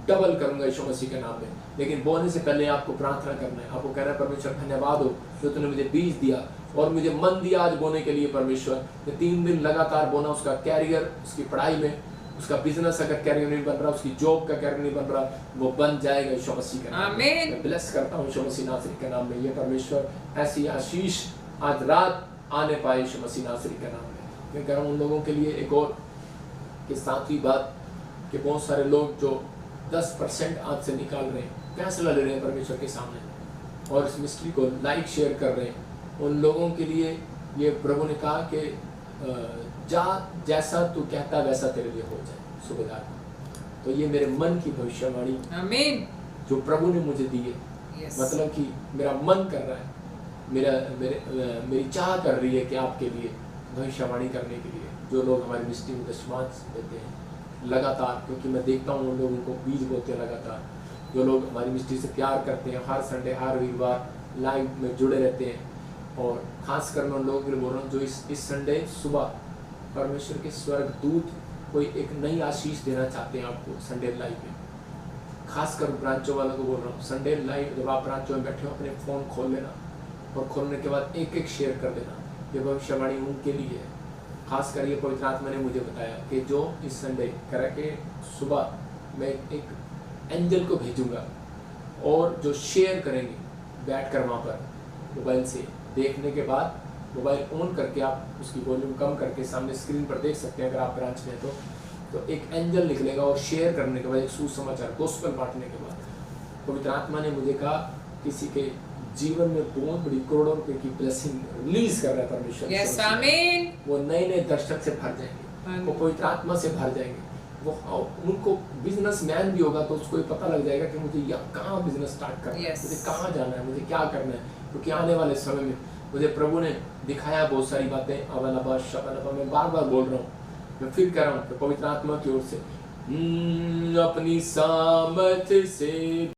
डबल करूंगा यीशु मसीह के नाम में। लेकिन बोने से पहले आपको प्रार्थना करना है, आपको कहना है परमेश्वर धन्यवाद हो जो तूने मुझे बीज दिया और मुझे मन दिया आज बोने के लिए। परमेश्वर ने 3 दिन लगातार बोना, उसका कैरियर, उसकी पढ़ाई में, उसका बिजनेस अगर कैरियर नहीं बन रहा, उसकी जॉब का कैरियर नहीं बन रहा, वो बन जाएगा यीशु मसीह के नाम में। मैं ब्लेस करता हूँ यीशु मसीह नासरी के नाम में। ये परमेश्वर ऐसी आशीष आज रात आने पाए यीशु मसीह नासरी के नाम में। मैं कह रहा हूँ उन लोगों के लिए एक और कि 7वीं बात कि बहुत सारे लोग जो 10% आज से निकाल रहे हैं, फैसला ले रहे हैं परमेश्वर के सामने और इस मिस्ट्री को लाइक शेयर कर रहे हैं, उन लोगों के लिए ये प्रभु ने कहा कि जा जैसा तू कहता वैसा तेरे लिए हो जाए सुबेदार। तो ये मेरे मन की भविष्यवाणी आमीन जो प्रभु ने मुझे दी है। Yes. मतलब कि मेरा मन कर रहा है, मेरी चाह कर रही है कि आपके लिए भविष्यवाणी करने के लिए जो लोग हमारी मिस्ट्री में दशमांश देते हैं लगातार, क्योंकि मैं देखता हूँ उन लोगों को बीज बोते हैं लगातार, जो लोग हमारी मिस्ट्री से प्यार करते हैं, हर संडे हर वीरवार लाइव में जुड़े रहते हैं। और खास कर मैं उन लोगों के लिए बोल रहा हूँ जो इस संडे सुबह परमेश्वर के स्वर्ग दूत कोई एक नई आशीष देना चाहते हैं आपको संडे लाइव में। खासकर ब्रांचों वालों को बोल रहा हूँ, संडे लाइव जब आप ब्रांचों में बैठे हो अपने फ़ोन खोल लेना और खोलने के बाद एक शेयर कर देना। ये भविष्यवाणी उनके लिए है। खासकर ये पवित्र आत्मा ने मुझे बताया कि जो इस संडे करा के सुबह मैं एक एंजल को भेजूंगा और जो शेयर करेंगे बैठ कर वहाँ पर मोबाइल से देखने के बाद मोबाइल ऑन करके आप उसकी वॉल्यूम कम करके सामने स्क्रीन पर देख सकते हैं अगर आप ब्रांच में तो एक एंजल निकलेगा और शेयर करने के बाद एक सुसमाचार गोस्पेल बांटने के बाद पवित्र आत्मा ने मुझे कहा किसी के जीवन में बहुत बड़ी करोड़ों रुपए की ब्लेसिंग रिलीज कर रहा है परमेश्वर। यस आमीन। वो नए नए दर्शक से भर जाएंगे, वो पवित्र आत्मा से भर जाएंगे, वो उनको बिजनेसमैन भी होगा तो उसको ये पता लग जाएगा कि मुझे यहाँ कहाँ बिजनेस स्टार्ट करना है, मुझे कहाँ जाना है, मुझे क्या करना है। क्योंकि आने वाले समय में मुझे प्रभु ने दिखाया बहुत सारी बातें। अवनबा शबनबा मैं बार बार बोल रहा हूँ, मैं फिर कह रहा हूँ पवित्र आत्मा की ओर से अपनी सामर्थ से